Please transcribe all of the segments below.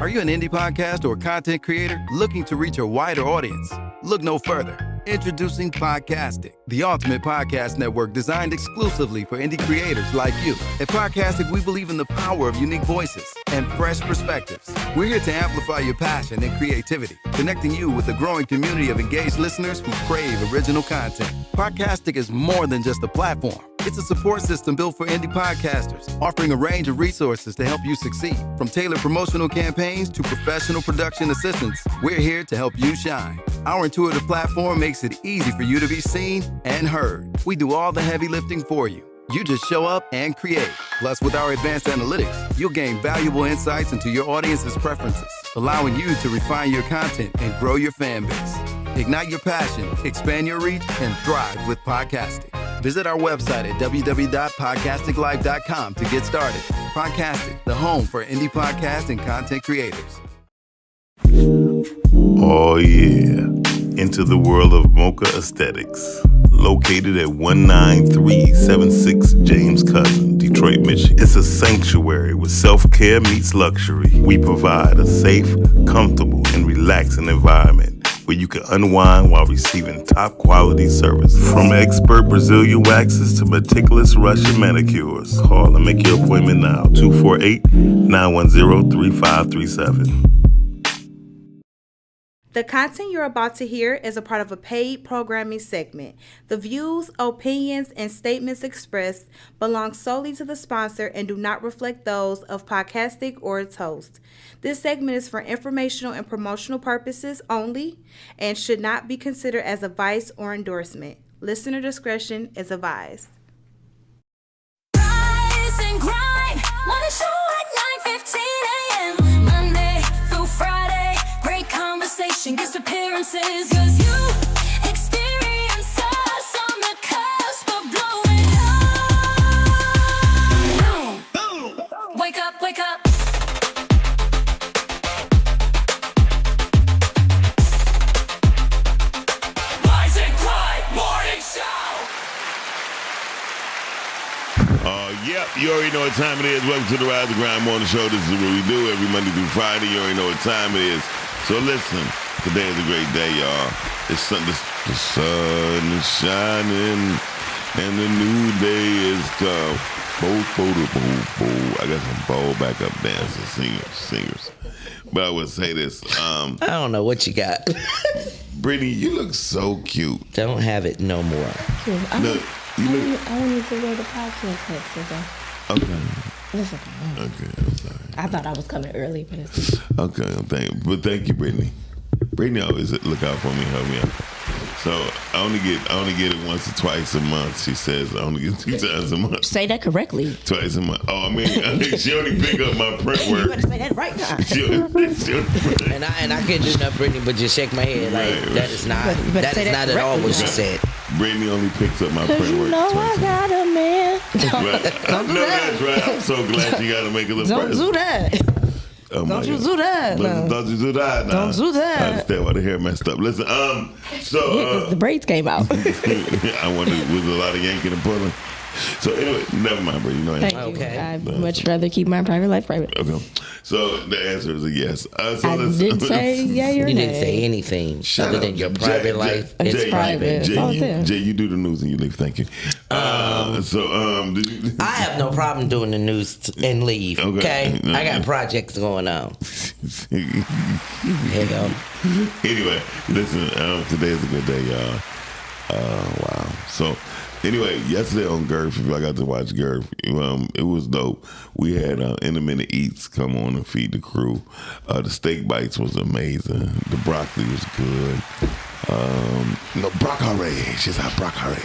Are you an indie podcast or content creator looking to reach a wider audience? Look no further. Introducing Podcastic, the ultimate podcast network designed exclusively for indie creators like you. At Podcastic, we believe in the power of unique voices and fresh perspectives. We're here to amplify your passion and creativity, connecting you with a growing community of engaged listeners who crave original content. Podcastic is more than just a platform. It's a support system built for indie podcasters, offering a range of resources to help you succeed. From tailored promotional campaigns to professional production assistance, we're here to help you shine. Our intuitive platform makes it easy for you to be seen and heard. We do all the heavy lifting for you. You just show up and create. Plus, with our advanced analytics, you'll gain valuable insights into your audience's preferences, allowing you to refine your content and grow your fan base. Ignite your passion, expand your reach, and thrive with podcasting. Visit our website at www.podcasticlife.com to get started. Podcastic, the home for indie podcast and content creators. Oh yeah, into the world of Mocha Aesthetics. Located at 19376 James Cousin, Detroit, Michigan. It's a sanctuary where self-care meets luxury. We provide a safe, comfortable, and relaxing environment where you can unwind while receiving top quality service. From expert Brazilian waxes to meticulous Russian manicures. Call and make your appointment now, 248-910-3537. The content you're about to hear is a part of a paid programming segment. The views, opinions, and statements expressed belong solely to the sponsor and do not reflect those of Podcastic or its host. This segment is for informational and promotional purposes only and should not be considered as advice or endorsement. Listener discretion is advised. Rise and grind, wanna show at 9:15 a.m. Monday through Friday, great conversation, guest appearances, cause you experience us on the cusp of blowing up. Wake up, wake up. Rise and grind, morning show. Yep, you already know what time it is. Welcome to the Rise and Grind Morning Show. This is what we do every Monday through Friday. You already know what time it is. So listen, today is a great day, y'all. The sun is shining, and the new day is come. I got some ball backup dancers, singers. But I would say this. I don't know what you got. Brittany, you look so cute. Don't have it no more. Look, I wanted to wear the podcast hat today. Okay. It's okay. Okay, I'm sorry. I thought I was coming early, but it's Okay, thank you, Brittany. Brittany always look out for me, help me out. So I only get it once or twice a month. She says I only get 2 times a month. say that correctly. Twice a month. Oh, I mean she only pick up my print You work. better say that right now. She only And I couldn't do nothing, Brittany, but just shake my head like Right. that is not You better that say is that not at all what correctly. she said. Brittany only picks up my Cause print you work know I twice a month. got a man. Right. Don't do No, that. that's right. I'm so glad you got to make it look Don't do that. Oh my Don't you God. do that. No. Don't you do that. Nah. Don't do that. I understand why the hair messed up. Listen, Yeah, 'cause the braids came out. I wonder was a lot of yanking and pulling. So anyway, never mind, bro. You know. Thank you. Okay. I'd much rather keep my private life private. Okay. So the answer is a yes. So I let's- didn't say yay or You nay. didn't say anything Shut other up. than your Jay, private life. It's Jay, private. That's all I'm saying. Jay, you do the news and you leave. Thank you. Did you, I have no problem doing the news and leave. Okay. Okay, I got projects going on. There you go. Anyway, listen. Today is a good day, y'all. Wow. So, anyway, yesterday on Girth, if I got to watch Girth, it was dope. We had Intermittent Eats come on and feed the crew. The steak bites was amazing. The broccoli was good. Broccoli. She's out broccoli.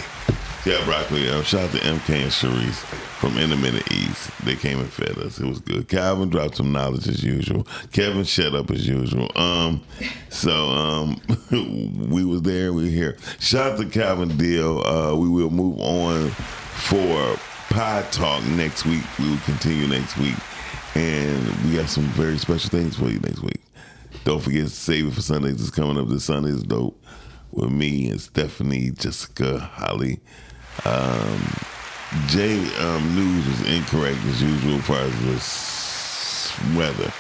Yeah, broccoli. Shout out to MK and Sharice from Intermittent Eats. They came and fed us. It was good. Calvin dropped some knowledge as usual. Kevin shut up as usual. We was there. We were here. Shout out to Calvin Deal. We will move on for Pod Talk next week. We will continue next week. And we got some very special things for you next week. Don't forget to save it for Sundays. It's coming up this Sunday. It's dope. With me and Stephanie, Jessica, Holly. Jay news was incorrect as usual as far as this weather.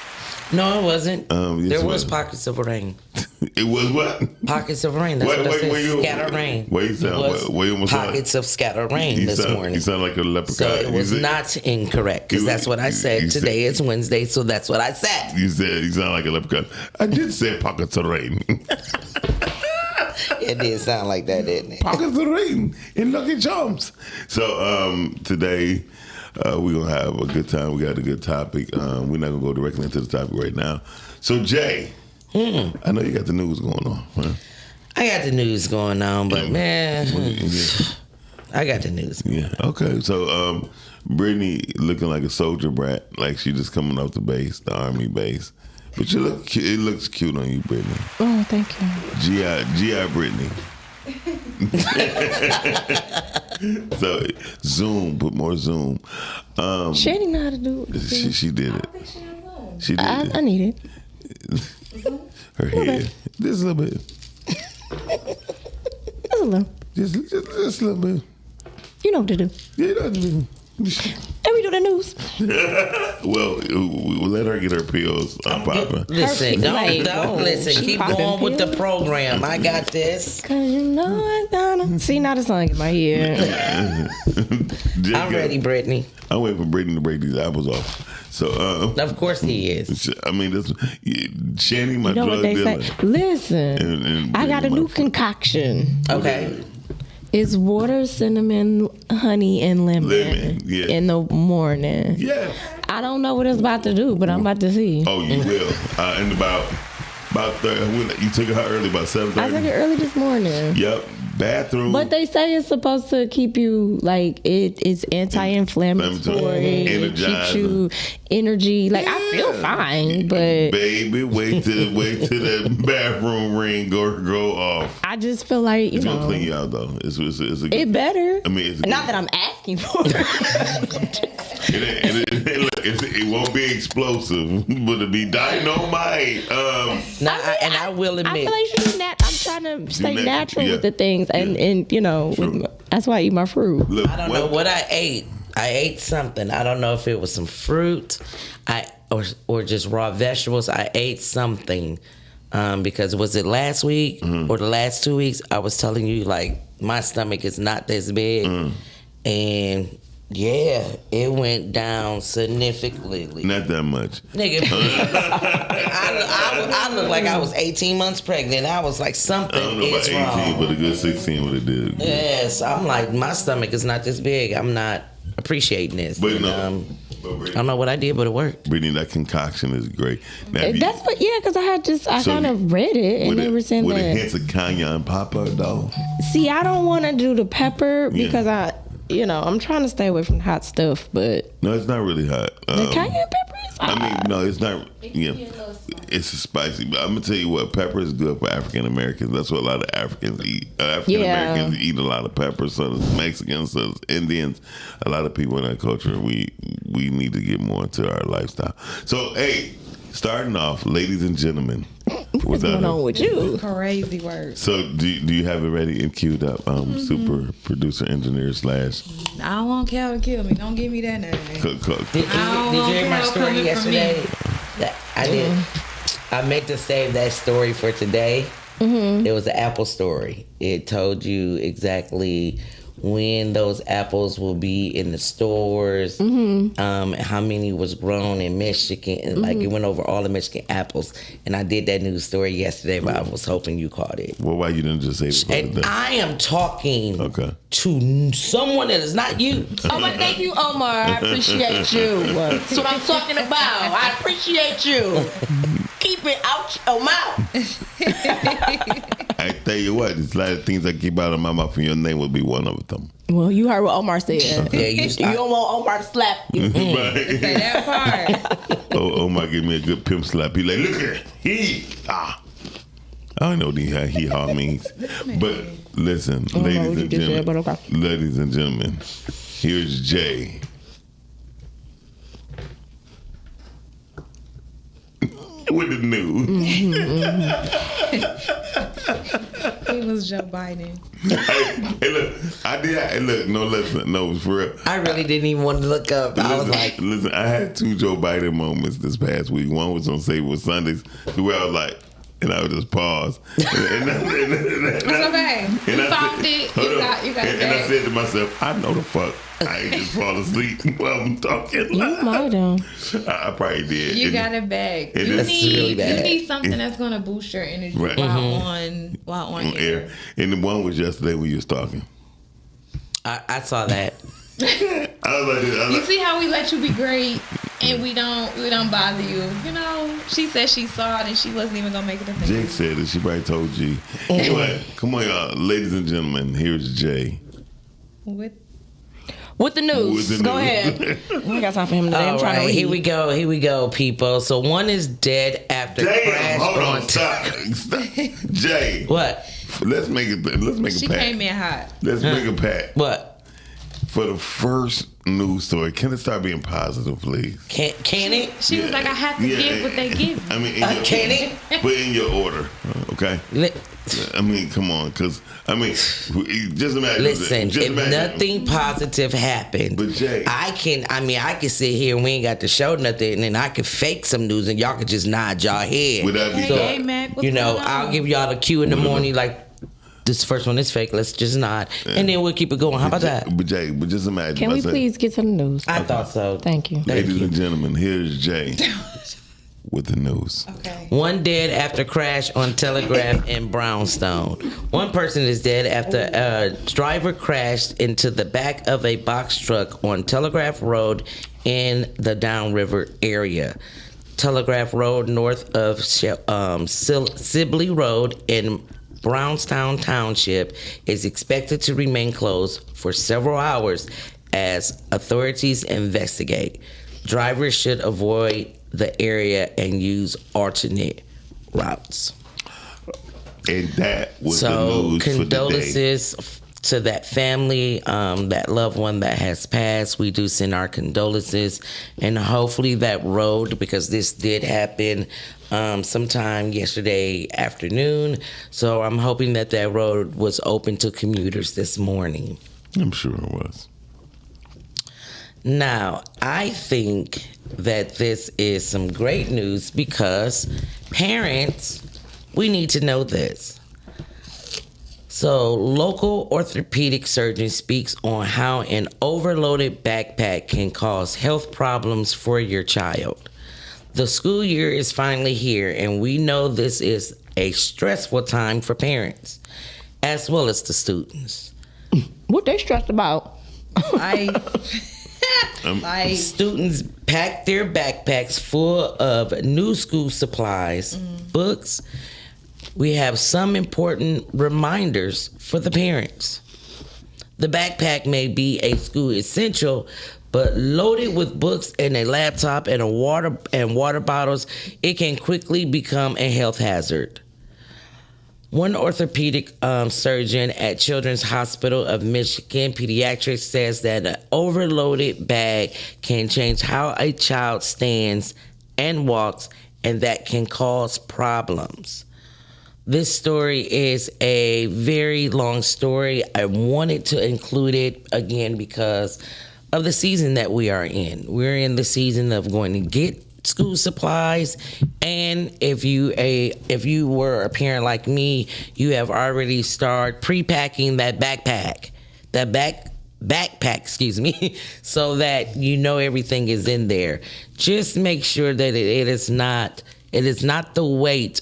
No, it wasn't. Yes, there it was was. pockets of rain. It was what? Pockets of rain. That's what I said. Scatter rain. Wait, you It was sound, wait, almost pockets of scatter rain this morning. You sound like a leprechaun. So it was not incorrect because that's what I said. Today is Wednesday, so that's what I said. You said you sound like a leprechaun. I did say pockets of rain. It did sound like that, didn't it? Pockets of rain in Lucky Charms. So today we're gonna have a good time. We got a good topic. We're not gonna go directly into the topic right now. So Jay, I know you got the news going on. Huh? I got the news going on, but man, I got the news. Yeah. Okay. So Brittany looking like a soldier brat, like she just coming off the base, the army base. But you look, it looks cute on you, Brittany. Oh, thank you. GI Brittany. So zoom, put more zoom. Shady know how to do it. She did it. She did it. I need it. Her head, just a little bit, Just a little. just a little bit. You know what to do. Yeah, that's And we do the news. well, we'll let her get her pills popping. Listen, don't listen. She Keep popping going with the pills. program. I got this. Cause you know I gotta. See, now the song in my ear. I'm ready, Brittany. I'm waiting for Brittany to break these apples off. So, Of course he is. I mean, this Shanny, my You know what drug they dealer. say? Listen, And I got a Brittany, new my- concoction. Okay. It's water, cinnamon, honey, and lemon, Lemon, yeah. in the morning. Yeah. I don't know what it's about to do, but I'm about to see. Oh, you will. In about 30. When you took it how early? About 7:30. I took it early this morning. Yep. Bathroom. But they say it's supposed to keep you like it is anti-inflammatory. It keeps Energizer. you energy. Like I feel fine, but Baby, wait till that bathroom ring go off. I just feel like you It's gonna know clean you out though. It's a good, it better. I mean, it's Not good. that I'm asking for it. It won't be explosive, but it'll be dynamite. Now, I will I admit, feel like you do that. I'm trying to stay natural, natural yeah. with the things, and you know, True. that's why I eat my fruit. Look, I don't know what I ate. I ate something. I don't know if it was some fruit, or just raw vegetables. I ate something because was it last week or the last 2 weeks? I was telling you like my stomach is not this big, and yeah, it went down significantly. Not that much. Nigga, I looked like I was 18 months pregnant. I was like, something I don't know about is 18, wrong. but a good 16 would have did. Yes, I'm like, my stomach is not this big. I'm not appreciating this. But And, no. I don't know what I did, but it worked. Brittany, that concoction is great. Now, if you- That's what, yeah, because I So kind of read it and with they it- were saying with that. the hints of cayenne pepper, though. See, I don't want to do the pepper Yeah. because I'm trying to stay away from hot stuff, but No, it's not really hot. the cayenne pepper is hot. I mean, no, it's not. Yeah, it's spicy. But I'm gonna tell you what, pepper is good for African Americans. That's what a lot of Africans eat. African Americans eat a lot of pepper. So does Mexicans, so does Indians. A lot of people in that culture. We need to get more into our lifestyle. So, hey, starting off, ladies and gentlemen, What's going on with you? Crazy word. So, do you have it ready and queued up? Super producer, engineer / I don't want Calvin to kill me. Don't give me that name. Did you hear my story yesterday? That I did. I meant to save that story for today. It was an apple story. It told you exactly when those apples will be in the stores, how many was grown in Michigan, and like it went over all the Michigan apples. And I did that news story yesterday, but I was hoping you caught it. Well, why you didn't just say it for And today? I am talking Okay. to someone that is not you. Oh, but thank you, Omar. I appreciate you. That's what I'm talking about. I appreciate you. Keep it out your mouth. I tell you what, there's a lot of things I keep out of my mouth, and your name would be one of them. Well, you heard what Omar said. Yeah, You don't want Omar to slap you. Right? That part. Oh my, give me a good pimp slap. He like, look at I don't know what he haw means, but listen, know ladies what you and just said, gentlemen, but okay. ladies and gentlemen, here's Jay. With the news. He was Joe Biden. Hey, look, I did. Hey, look, no, listen, no, for real. I really didn't even want to look up. I was like, listen, I had 2 Joe Biden moments this past week. One was on Save with Sundays, where I was like, and I would just pause. It's okay. You found it. You got it. And I said to myself, I know the fuck I ain't just fall asleep while I'm talking. You might have. I probably did. You got it back. You That's really bad. need something that's gonna boost your energy Right. while on air. And the one was yesterday when you was talking. I saw that. I was like, You see how we let you be great and we don't bother you. You know, she said she saw it and she wasn't even gonna make it a thing. Jake said it. She probably told G. Anyway, come on, y'all. Ladies and gentlemen, here's Jay. With the news. With the Go news. ahead. We got time for him today. I'm All trying to right, read. here we go, people. So one is dead after Damn, crash hold on, on. stop. Jay. What? Let's make it. Let's make She a pact. came in hot. Let's make a pact. What? For the first news story, can it start being positive, please? Can it? She was like, I have to give what they give me. I mean, Can it? But in your order, okay? I mean, come on, because I mean, just imagine. Listen, just if imagine. nothing positive happened, But Jay, I can sit here and we ain't got to show nothing, and then I can fake some news, and y'all can just nod y'all head. would that be Hey, done? Mac, what's You know, going on? I'll give y'all the cue in the morning, like this first one is fake. Let's just nod, and then we'll keep it going. How about that? But Jay, but just imagine. Can we I said, please get to the news? I thought so. Thank you. ladies and gentlemen, here's Jay with the news. Okay. One dead after crash on Telegraph in Brownstone. One person is dead after a driver crashed into the back of a box truck on Telegraph Road in the Downriver area. Telegraph Road north of Sibley Road in Brownstown Township is expected to remain closed for several hours as authorities investigate. Drivers should avoid the area and use alternate routes. And that was So the news for today. condolences to that family, that loved one that has passed. We do send our condolences, and hopefully that road, because this did happen sometime yesterday afternoon. So I'm hoping that that road was open to commuters this morning. I'm sure it was. Now, I think that this is some great news because parents, we need to know this. So, local orthopedic surgeon speaks on how an overloaded backpack can cause health problems for your child. The school year is finally here, and we know this is a stressful time for parents as well as the students. What they stressed about? Students pack their backpacks full of new school supplies, books. We have some important reminders for the parents. The backpack may be a school essential, but loaded with books and a laptop and water bottles, it can quickly become a health hazard. One orthopedic surgeon at Children's Hospital of Michigan Pediatrics says that an overloaded bag can change how a child stands and walks, and that can cause problems. This story is a very long story. I wanted to include it again because of the season that we are in. We're in the season of going to get school supplies, and if you were a parent like me, you have already started pre-packing that backpack, excuse me, so that you know everything is in there. Just make sure that it is not the weight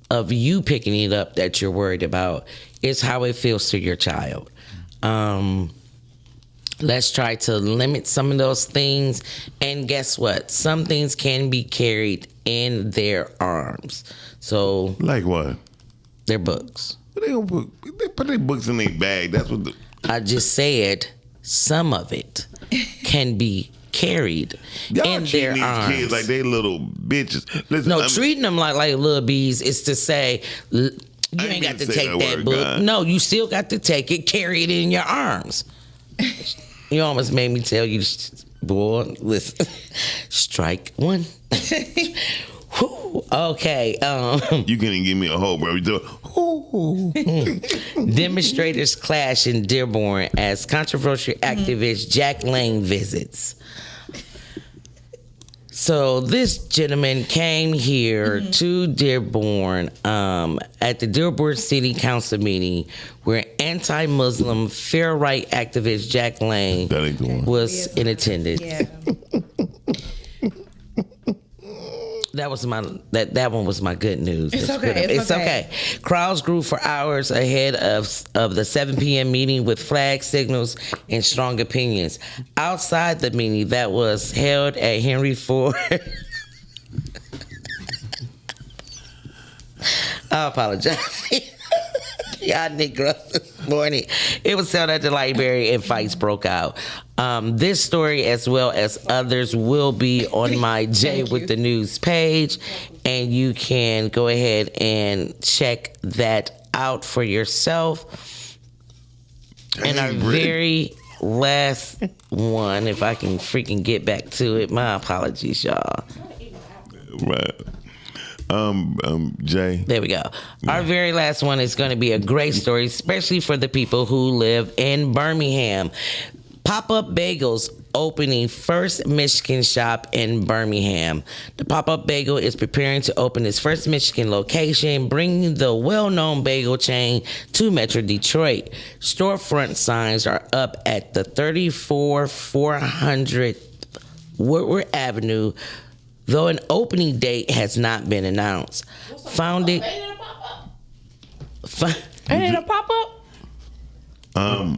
of you picking it up that you're worried about. It's how it feels to your child. Let's try to limit some of those things. And guess what? Some things can be carried in their arms. So, Like what? their books. But they put their books in their bag. That's what. I just said some of it can be carried Y'all in treating their these arms. kids like they little bitches. Listen, No, treating them like little bees is to say, you I ain't ain't got to mean to say take that that word, book. God. No, you still got to take it, carry it in your arms. You almost made me tell you, boy, listen, strike one. Whew, okay. You can't even give me a whole, bro. Demonstrators clash in Dearborn as controversial activist Jack Lang visits. So this gentleman came here to Dearborn at the Dearborn City Council meeting where anti-Muslim fair right activist Jack Lang That ain't the one. was in attendance. Yeah. That was that one was my good news. It's That's okay, good. it's okay. Crowds grew for hours ahead of the 7 p.m. meeting with flag signals and strong opinions. Outside the meeting that was held at Henry Ford. I apologize. Y'all niggas this morning. It was held at the library and fights broke out. This story, as well as others, will be on my Jay with the News page, and you can go ahead and check that out for yourself. And our very last one, if I can freaking get back to it, my apologies, y'all. Right. Jay. There we go. Our very last one is going to be a great story, especially for the people who live in Birmingham. Pop-Up Bagels opening first Michigan shop in Birmingham. The Pop-Up Bagel is preparing to open its first Michigan location, bringing the well-known bagel chain to Metro Detroit. Storefront signs are up at the 34400 Woodward Avenue, though an opening date has not been announced. Founded. Ain't it a pop-up?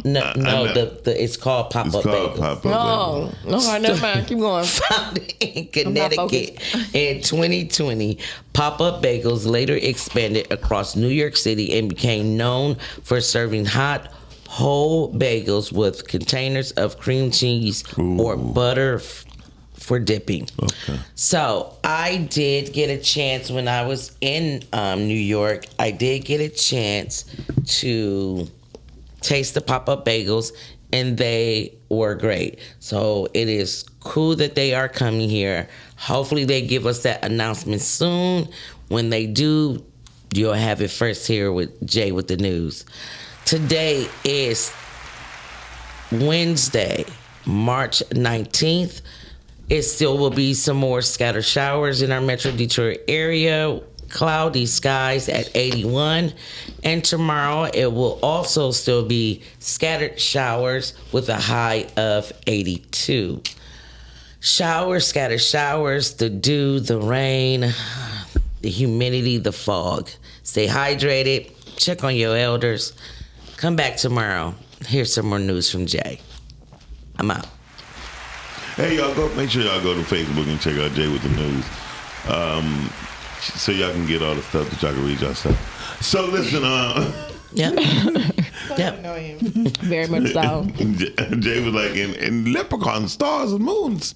It's called It's Pop-Up called Bagels. Pop-Up. No, never mind. Keep going. Founded in not Connecticut in 2020, Pop-Up Bagels later expanded across New York City and became known for serving hot, whole bagels with containers of cream cheese or butter for dipping. Okay. So I did get a chance when I was in New York. I did get a chance to taste the Pop-Up Bagels, and they were great. So it is cool that they are coming here. Hopefully they give us that announcement soon. When they do, you'll have it first here with Jay with the News. Today is Wednesday, March 19th. It still will be some more scattered showers in our Metro Detroit area. Cloudy skies at 81. And tomorrow it will also still be scattered showers with a high of 82. Showers, scattered showers, the dew, the rain, the humidity, the fog. Stay hydrated. Check on your elders. Come back tomorrow. Here's some more news from Jay. I'm out. Hey, y'all, make sure y'all go to Facebook and check out Jay with the News. So y'all can get all the stuff that y'all can read yourself. So listen, Yep. Yep. Very much so. Jay was like, in leprechaun stars and moons.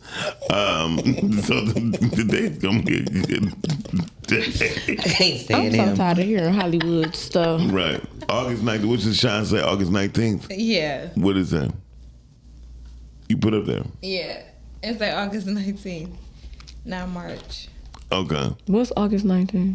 So the date's gonna get good. I can't I'm stand so him. tired of hearing Hollywood stuff. Right. August 19th. What does Sean say? August 19th? Yeah. What is that? You put up there. Yeah. It's like August 19th, not March. Okay. What's August 19th?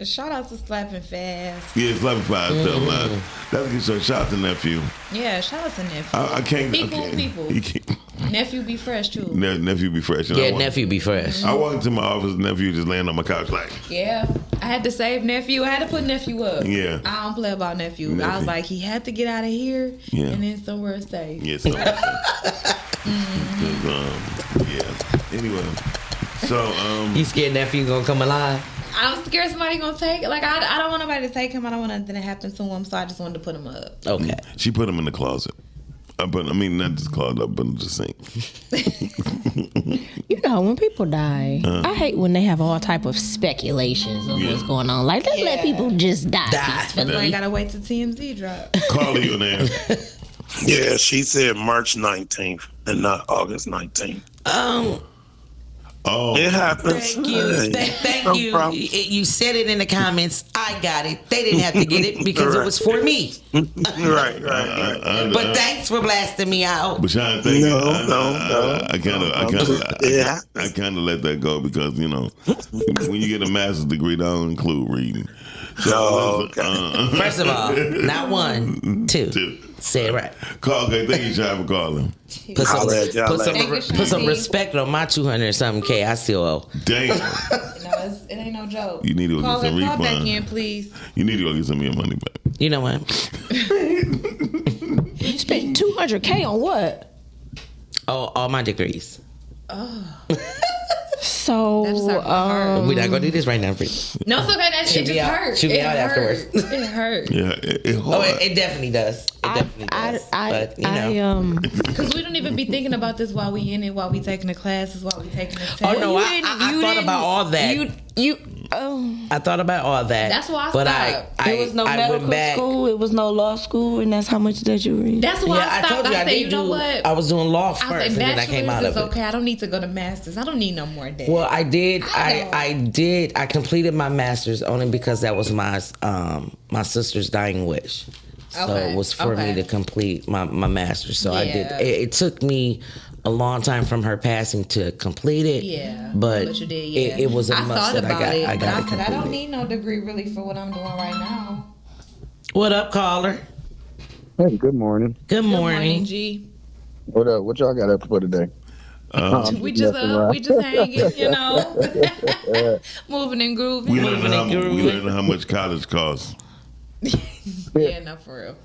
Shout out to Slapping Fast. Yeah, it's 11:05. Let's get your shout to nephew. Yeah, shout out to nephew. I can't. Be I cool can't. people. He can't. Nephew be fresh too. Nephew be fresh. And Yeah, I walk- nephew be fresh. I walked into my office, nephew just laying on my couch like, Yeah, I had to save nephew. I had to put nephew up. Yeah. I don't play about nephew. I Nephew. was like, he had to get out of here Yeah. and then somewhere safe. yeah, so. Yeah. Anyway, so You scared nephew gonna come alive? I'm scared somebody gonna take. Like I don't want nobody to take him. I don't want nothing to happen to him. So I just wanted to put him up. Okay. she put him in the closet. Not just closet, I put him in the sink. You know, when people die, I hate when they have all type of speculations of what's going on. Like, let's let people just die. That's why I gotta wait till TMZ drop. Carla, you in there? Yeah, she said March 19th and not August 19th. Oh, It happens. Thank you. Thank you. problem. You said it in the comments. I got it. They didn't have to get it because it was for me. Right. But thanks for blasting me out. But Sean, thank you. No. I kind of let that go because when you get a master's degree, they don't include reading. So, First of all, not one, two. Say it right. Thank you, Sean, for calling. Put Holla at y'all some respect on my 200 something K. I still owe. Damn. No, it ain't no joke. You need to go get some Call back refund. in, please. You need to go get some of your money back. You know what? You spent $200K on what? Oh, all my degrees. So, We're not gonna do this right now, Free. No, it's okay. It just hurt. Should be out afterwards. It hurt. Yeah, it Oh, it definitely does. It definitely does. But Because we don't even be thinking about this while we in it, while we taking the classes, while we taking the test. Oh no, I thought about all that. I thought about all that. That's why I but stopped. There was no medical school, it was no law school, and that's how much that you read. That's why I stopped. I said, you know what? I was doing law I first, said, and then I came out bachelor's of is it. okay. I don't need to go to master's. I don't need no more debt. Well, I did. I completed my master's only because that was my sister's dying wish. So it was for me to complete my master's. So I did. It took me a long time from her passing to complete it. Yeah, but you did. Yeah, it was a I must thought that about I it, got but I said I don't need no degree really for what I'm doing right now. What up, caller? Hey, good morning. Good Good morning. morning, G. What up? What y'all got up for today? We just hanging, moving and grooving. We learned how much college costs. Yeah, no, for real.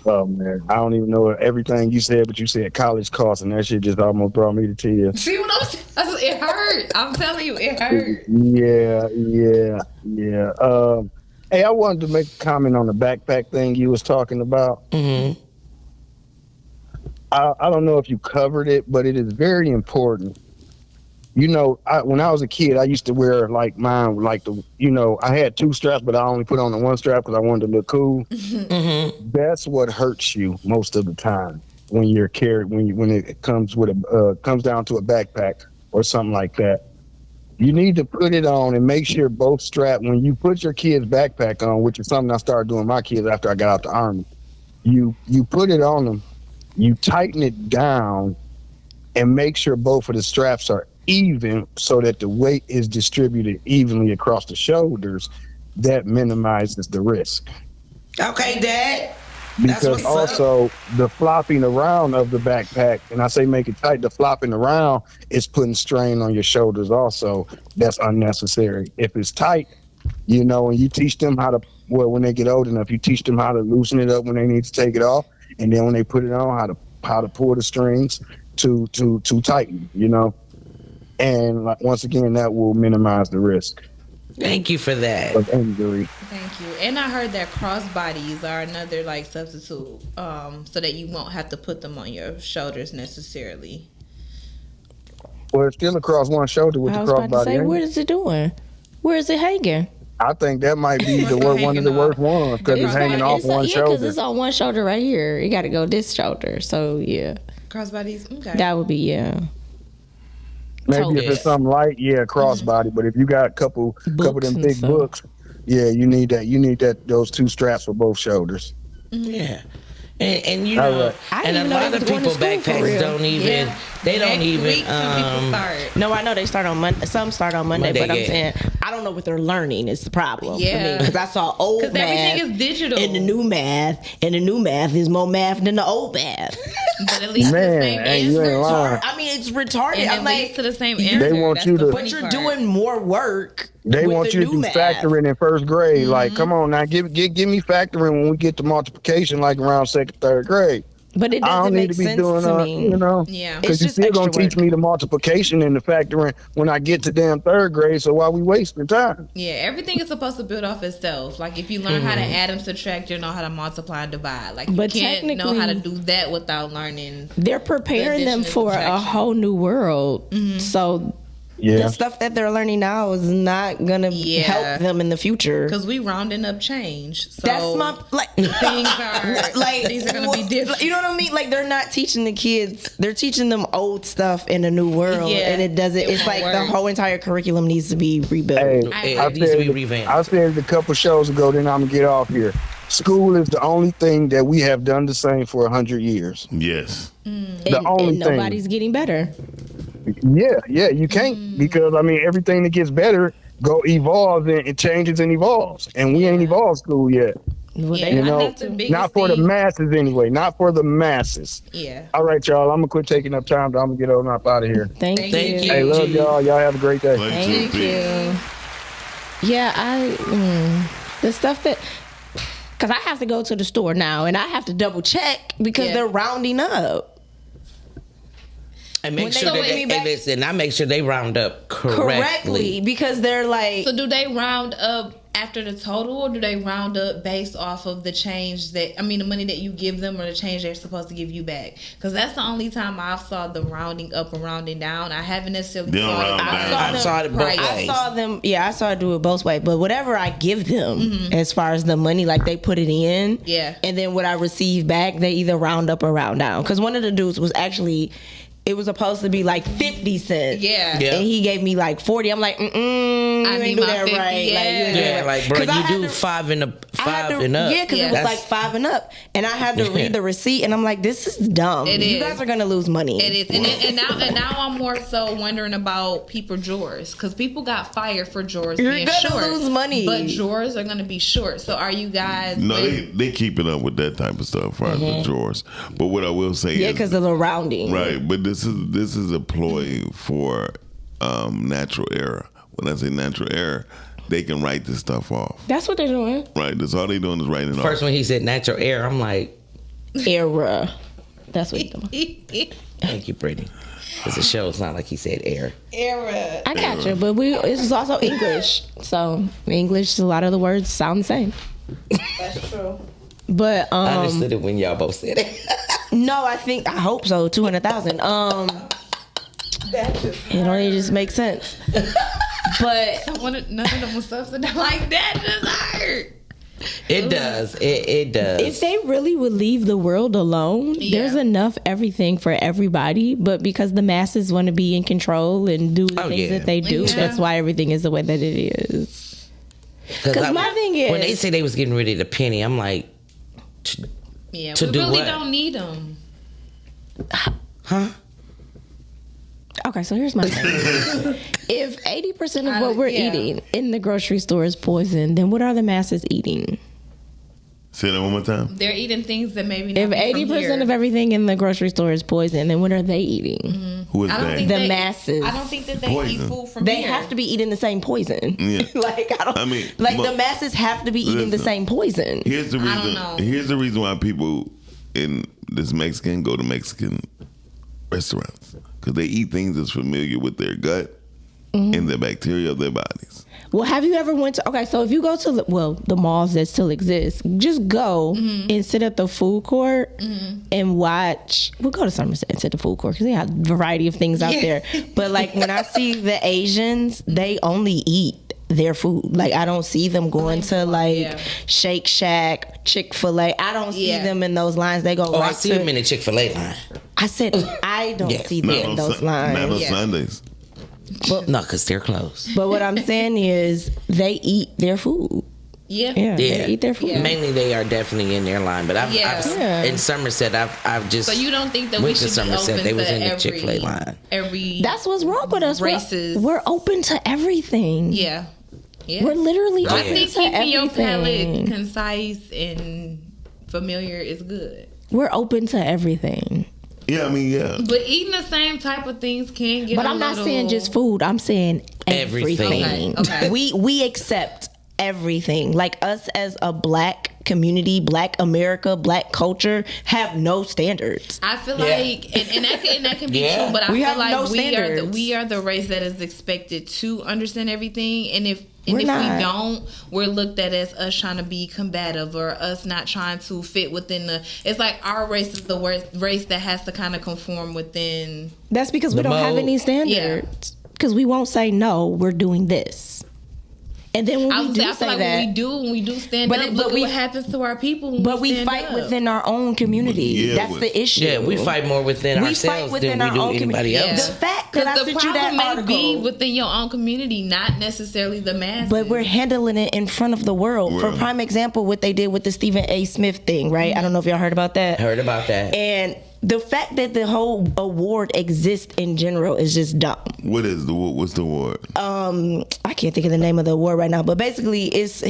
Oh man, I don't even know everything you said, but you said college costs, and that shit just almost brought me to tears. See what I'm saying? It hurt. I'm telling you, it hurt. Yeah. Hey, I wanted to make a comment on the backpack thing you was talking about. Mm-hmm. I don't know if you covered it, but it is very important. When I was a kid, I used to wear mine, I had two straps, but I only put on the one strap because I wanted to look cool. Mm-hmm. That's what hurts you most of the time when you're carried, when it comes comes down to a backpack or something like that. You need to put it on and make sure both straps, when you put your kid's backpack on, which is something I started doing with my kids after I got out the Army, you put it on them, you tighten it down and make sure both of the straps are even so that the weight is distributed evenly across the shoulders. That minimizes the risk. Okay, Dad. Because also the flopping around of the backpack, and I say make it tight, the flopping around is putting strain on your shoulders also. That's unnecessary. If it's tight, and you teach them when they get old enough, you teach them how to loosen it up when they need to take it off, and then when they put it on, how to pull the strings to tighten, And once again, that will minimize the risk. Thank you for that. Of injury. Thank you. And I heard that crossbodies are another substitute, so that you won't have to put them on your shoulders necessarily. Well, it's still across one shoulder with the crossbody. I was about to say, what is it doing? Where is it hanging? I think that might be one of the worst ones because it's hanging off one shoulder. Because it's on one shoulder right here. It got to go this shoulder. So yeah, crossbodies. Okay, that would be Maybe if it's something light, crossbody. Mm-hmm. But if you got a couple of them big books, you need that. You need those two straps for both shoulders. Mm-hmm. Yeah. And and a lot of people backpacks don't even. They don't even. No, I know they start on Monday. Some start on Monday, but I'm saying I don't know what they're learning. Is the problem? Yeah, because I saw old math. Because everything is digital. And the new math, is more math than the old math. But at least the same answer. I mean, it's retarded. And it leads to the same answer. They want you to, but you're doing more work. They want you to do factoring in first grade. Mm-hmm. Like, come on now, give me factoring when we get to multiplication, like around second, third grade. But it doesn't make sense to me. Yeah. Because you're still going to teach me the multiplication and the factoring when I get to damn third grade, so why we wasting time? Yeah, everything is supposed to build off itself. Like, if you learn how to add and subtract, you'll know how to multiply and divide. Like, you can't know how to do that without learning. They're preparing them for a whole new world. Mm-hmm. So the stuff that they're learning now is not gonna help them in the future. Because we rounding up change. So That's my like things are gonna be different. You know what I mean? Like they're not teaching the kids; they're teaching them old stuff in a new world, and it doesn't. It's like the whole entire curriculum needs to be rebuilt. Hey, It needs to be revamped. I said it a couple shows ago. Then I'm gonna get off here. School is the only thing that we have done the same for 100 years. Yes. The only and thing. nobody's getting better. Yeah, you can't because I mean everything that gets better evolves and it changes and evolves, and we ain't evolved school yet. Well, You know, not for the masses anyway. Not for the masses. Yeah. All right, y'all. I'm gonna quit taking up time. I'm gonna get on up out of here. Thank you. Hey, love y'all. Y'all have a great day. Thank you. Yeah, the stuff that, because I have to go to the store now and I have to double check because they're rounding up. And make When sure they that bring me back- listen, I make sure they round up correctly. Because they're like, So do they round up after the total, or do they round up based off of the change that, I mean, the money that you give them or the change they're supposed to give you back? Because that's the only time I've saw them rounding up and rounding down. I haven't necessarily They don't saw round it. down. I saw it both Right. I ways. saw them, I saw it do it both ways. But whatever I give them as far as the money, like they put it in. Yeah. And then what I receive back, they either round up or round down. Because one of the dudes was actually, it was supposed to be like 50 cents. Yeah. Yeah. And he gave me like 40. I'm like, you need ain't do my that 50, right. Like, you ain't do Yeah, that right. like bro, 'Cause I you had do to- five and I had to- up. Yeah, because it was That's- like 5 and up. And I had to read the receipt and I'm like, this is dumb. It You is. guys are going to lose money. It is, and now I'm more so wondering about people drawers, because people got fired for drawers You're being gonna short, lose money. but drawers are gonna be short. So are you guys? No, they keeping up with that type of stuff, as far as the drawers. But what I will say Yeah, is, because of the rounding. right, but this is a ploy for natural error. When I say natural error, they can write this stuff off. That's what they're doing. Right, that's all they doing is writing it First off. when he said natural air, I'm like, Error. That's what they're doing. thank you, Brittany. Because the show it's not like he said air. I got you, but it's also English. So English, a lot of the words sound the same. That's true. But I understood it when y'all both said it. no, I hope so. 200,000. It only just makes sense. But None of them was subsidized like that. Just hurt. It does. It does. if they really would leave the world alone, there's enough everything for everybody. But because the masses want to be in control and do the things that they do, that's why everything is the way that it is. Because my thing is, when they say they was getting rid of the penny, I'm like, Yeah, To we do really what? don't need them. huh? okay, so here's my thing. If 80% of what we're eating in the grocery store is poison, then what are the masses eating? Say that one more time. They're eating things that maybe not If be from 80% here. of everything in the grocery store is poison, then what are they eating? Who is I don't that? think The they, masses. I don't think that they Poison. eat food from They here. have to be eating the same poison. Yeah. like I mean, but- the masses have to be eating the Listen. same poison. Here's the I don't reason. know. Here's the reason why people in this Mexican go to Mexican restaurants, because they eat things that's familiar with their gut and the bacteria of their bodies. Well, have you ever went to? Okay, so if you go to the malls that still exist, just go and sit at the food court and watch. We'll go to Somerset and sit at the food court because they have a variety of things out there. But like when I see the Asians, they only eat their food. Like I don't see them going to like Shake Shack, Chick-fil-A. I don't see them in those lines. They go. Oh, right I see to, him in the Chick-fil-A line. I said I don't see them Not in on, those lines. not on Sundays. No, because they're closed. But what I'm saying is they eat their food. Yeah. Yeah, they eat their food. Mainly they are definitely in their line. But I've Yeah. in Somerset, I've just So you don't think that we went to should be Somerset. open They was to in the every Chick-fil-A line. Every That's what's wrong with us. Races. We're open to everything. yeah. Yeah. We're literally I open think to keeping your everything. palate concise and familiar is good. We're open to everything. Yeah, I mean, yeah. But eating the same type of things can get But a I'm not little- saying just food. I'm saying everything. Everything. Okay. We accept everything. Like us as a black community, black America, black culture have no standards. I feel like, and that can be Yeah. true, but I We feel have like no we standards. are the race that is expected to understand everything, and if We're we not. don't, we're looked at as us trying to be combative or us not trying to fit within the. It's like our race is the race that has to kind of conform within. That's because we The don't have mold. any standards. because we won't say no. We're doing this, and then when I we would do say, I say feel like that, when we do stand But up, it- look but at we- what happens to our people when but we stand fight up. within our own community. Yeah, That's but- the issue. Yeah, we fight more within We ourselves fight within than we our do own anybody community. else. The fact that I Because the sent you that problem may be article, within your own community, not necessarily the masses. but we're handling it in front of the world. For Right. prime example, what they did with the Stephen A. Smith thing, right? I don't know if y'all heard about that. Heard about that. And the fact that the whole award exists in general is just dumb. What's the award? I can't think of the name of the award right now, but basically it's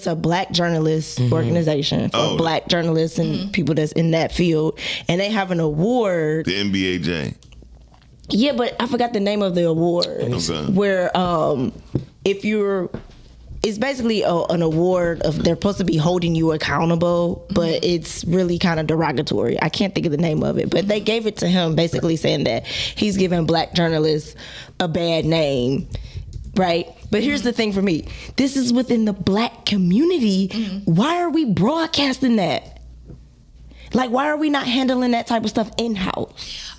a black journalist organization for Oh. black journalists and people that's in that field, and they have an award. The NBAJ. Yeah, but I forgot the name of the award. Okay. Where if you're, it's basically an award of they're supposed to be holding you accountable, but it's really kind of derogatory. I can't think of the name of it, but they gave it to him basically saying that he's giving black journalists a bad name, right? But here's the thing for me: this is within the black community. Why are we broadcasting that? Like, why are we not handling that type of stuff in house?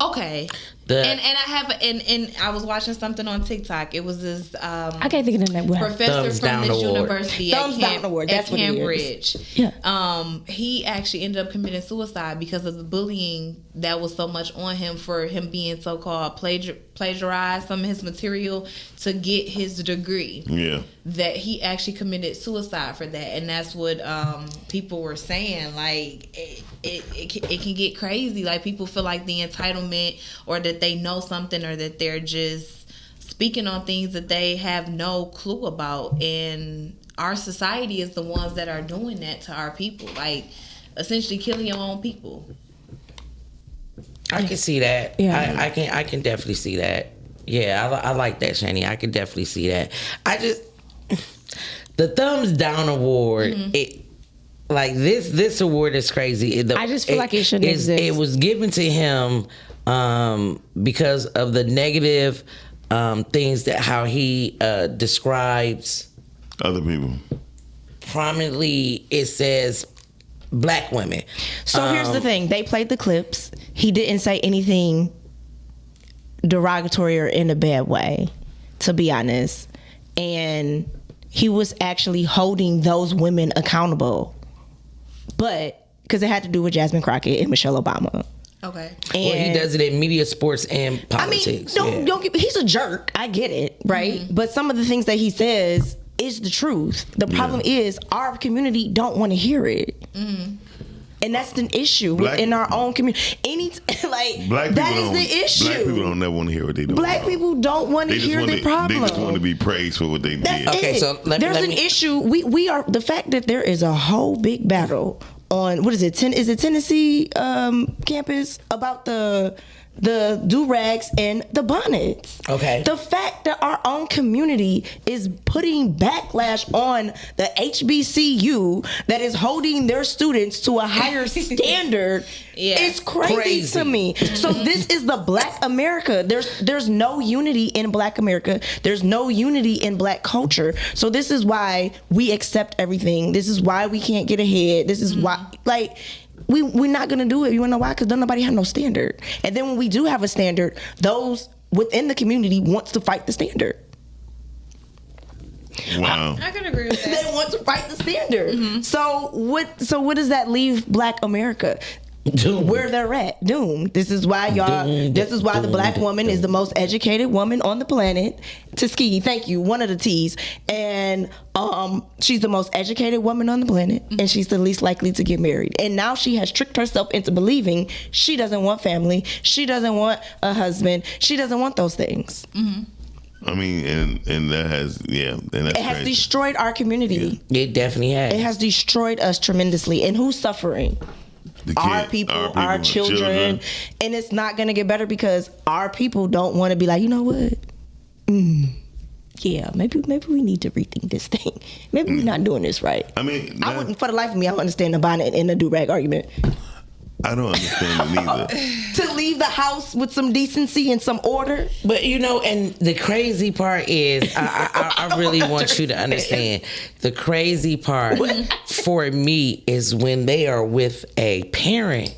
Okay. And I have and I was watching something on TikTok. It was this I can't think of the name. professor Thumbs from Down this Award. university Thumbs Down Award, at that's what it is. Cambridge. Yeah. He actually ended up committing suicide because of the bullying that was so much on him for him being so-called plagiarized some of his material to get his degree. Yeah. That he actually committed suicide for that, and that's what people were saying. Like it can get crazy. Like people feel like the entitlement, or that they know something, or that they're just speaking on things that they have no clue about. And our society is the ones that are doing that to our people, like essentially killing your own people. I can see that. Yeah. I can definitely see that. Yeah, I like that, Shani. I can definitely see that. The Thumbs Down Award. It like this award is crazy. I just feel like it shouldn't exist. It was given to him because of the negative things that how he describes. Other people. Prominently, it says black women. So here's the thing. They played the clips. He didn't say anything derogatory or in a bad way, to be honest. And he was actually holding those women accountable. But because it had to do with Jasmine Crockett and Michelle Obama. Okay. Well, he does it in media, sports, and politics. I mean, don't get, he's a jerk. I get it, right? But some of the things that he says is the truth. The problem is our community don't want to hear it. And that's an issue within our own community. Black that people is the issue. Black people don't never want to hear what they do. Black people don't want to hear the problem. They just want to be praised for what they That's did. Okay, it. so There's an issue. We are the fact that there is a whole big battle on what is it? Is it Tennessee campus about the do-rags and the bonnets. Okay. The fact that our own community is putting backlash on the HBCU that is holding their students to a higher standard is crazy to me. So this is the Black America. There's no unity in Black America. There's no unity in Black culture. So this is why we accept everything. This is why we can't get ahead. This is why, like, we're not gonna do it. You wanna know why? Because don't nobody have no standard. And then when we do have a standard, those within the community wants to fight the standard. Wow. I can agree with that. They want to fight the standard. So what does that leave Black America? Doomed. Where they're at, doomed. This is why this is why the Black woman is the most educated woman on the planet. Tuskegee, thank you, one of the T's. And she's the most educated woman on the planet, and she's the least likely to get married. And now she has tricked herself into believing she doesn't want family, she doesn't want a husband, she doesn't want those things. I mean, and that has, and that's It has crazy. destroyed our community. It definitely has. It has destroyed us tremendously. And who's suffering? Our people, our children. And it's not going to get better because our people don't want to be like, you know what? Yeah, maybe we need to rethink this thing. Maybe we're not doing this right. I mean, I wouldn't, for the life of me, I don't understand the bonnet and the do-rag argument. I don't understand it either. To leave the house with some decency and some order. But and the crazy part is, I really want you to understand. The crazy part for me is when they are with a parent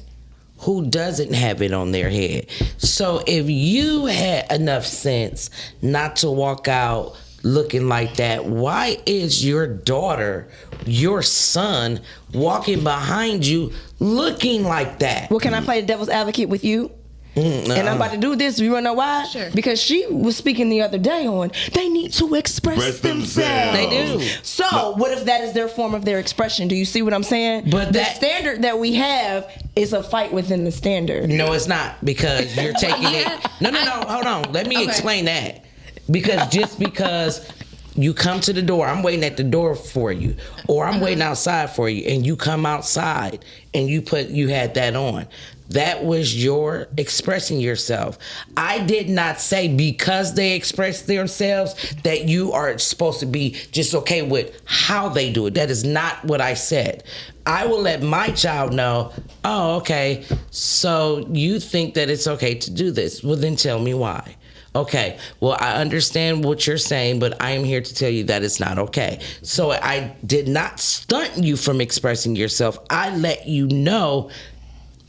who doesn't have it on their head. So if you had enough sense not to walk out looking like that, why is your daughter, your son, walking behind you looking like that? Well, can I play the devil's advocate with you? And I'm about to do this. You wanna know why? Sure. Because she was speaking the other day on they need to express themselves. They do. So what if that is their form of their expression? Do you see what I'm saying? But the that- standard that we have is a fight within the standard. No, it's not, because you're taking it. No, hold on. Let me explain that. Because just because you come to the door, I'm waiting at the door for you, or I'm waiting outside for you, and you come outside and you had that on. That was your expressing yourself. I did not say because they express themselves that you are supposed to be just okay with how they do it. That is not what I said. I will let my child know, oh, okay, so you think that it's okay to do this. Well, then tell me why. Okay, well, I understand what you're saying, but I am here to tell you that it's not okay. So I did not stunt you from expressing yourself. I let you know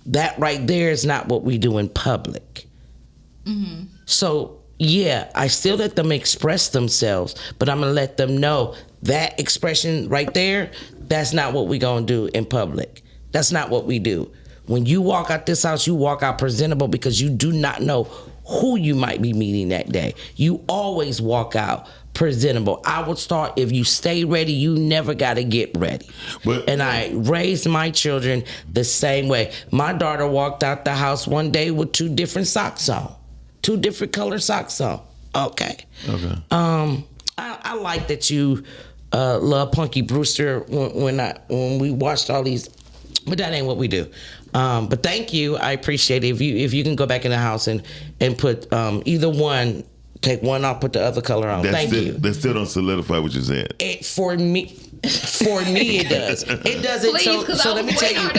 that right there is not what we do in public. Mm-hmm. So, yeah, I still let them express themselves, but I'm going to let them know that expression right there, that's not what we're going to do in public. That's not what we do. When you walk out this house, you walk out presentable because you do not know who you might be meeting that day. You always walk out presentable. I would start, if you stay ready, you never got to get ready. And I raised my children the same way. My daughter walked out the house one day with 2 different socks on. 2 different color socks on. Okay. I like that you love Punky Brewster when we watched all these, but that ain't what we do. But thank you. I appreciate it. If you can go back in the house and put either one, take one off, put the other color on. Thank you. That still don't solidify what you said. For me, it does. It doesn't. Please, so let me tell you.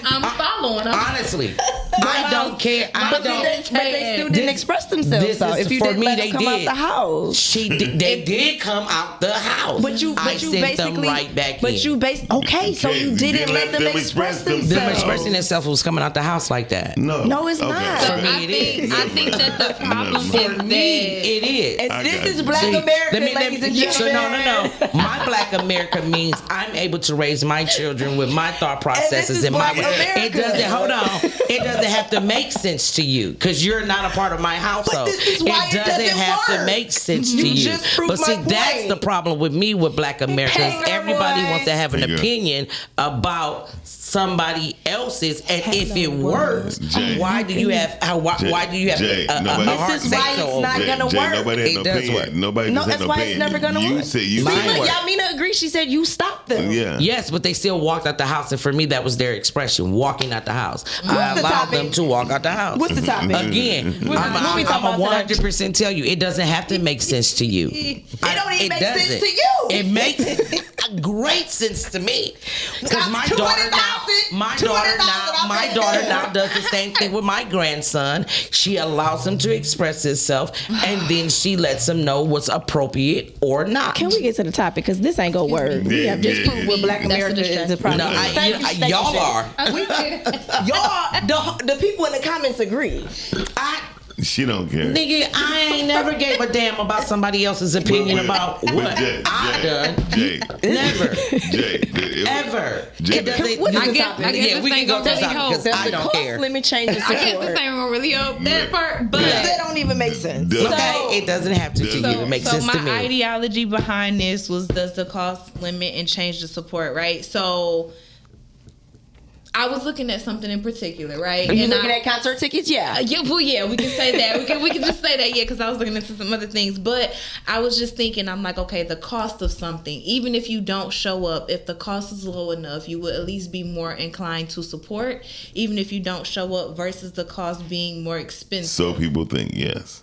I'm following. Honestly, I don't care. But they still didn't express themselves. So if you for didn't me, let they them come did. out the house, They did come out the house. But you I sent basically, them right back but in. okay, so you didn't let them express themselves. Them expressing themselves was coming out the house like that. No, it's not. So For me, it is. I think that the problem For is me, that it is. And this is Black America, ladies and So gentlemen. no. My Black America means I'm able to raise my children with my thought processes and my. It doesn't. Hold on. It doesn't have to make sense to you because you're not a part of my household. This is why it doesn't have work. to make sense to you. just proved But see, my that's point. the problem with me with Black America. Is Hey, everybody boy. wants to have an There you go. opinion about somebody else's, and if it works, Jay. why do you have? Why do you have Jay, a nobody- heart This is why say it's so not over it? gonna Jay, work. nobody had It no does opinion. work. Nobody No, just had that's no why it's opinion. never gonna You work. said you Mine said work. Yamina agreed. She said you stopped them. yeah. Yes, but they still walked out the house, and for me, that was their expression, walking out the house. I What's the allowed topic? them to walk out the house. What's the topic? Again, What we talking I'm about today? 100% tell you, it doesn't have to make sense to you. It don't even make sense to you. It makes great sense to me because my daughter now does the same thing with my grandson. She allows him to express himself, and then she lets him know what's appropriate or not. Can we get to the topic? Because this ain't gonna work. We have just proved what Black That's America a is a problem. No, Thank you, y'all Shay. are. Y'all, the people in the comments agree. She don't care. Nigga, I ain't never gave a damn about somebody else's opinion about what I done. Jay, Never. Jay, ever. Jay, It doesn't. What's I the guess- topic? I guess Yeah, this we can ain't go gonna to the really topic because help. I don't Cost care. limit changes I guess this support. ain't gonna really help that part, but That don't even make sense. Okay, it doesn't have to you. It makes sense my to me. ideology behind this was does the cost limit and change the support, right? So I was looking at something in particular, right? Are you And looking at concert tickets? Yeah. yeah, well, yeah, we can say that. We can just say that, yeah, because I was looking into some other things. But I was just thinking, I'm like, okay, the cost of something, even if you don't show up, if the cost is low enough, you would at least be more inclined to support, even if you don't show up, versus the cost being more expensive. So people think yes.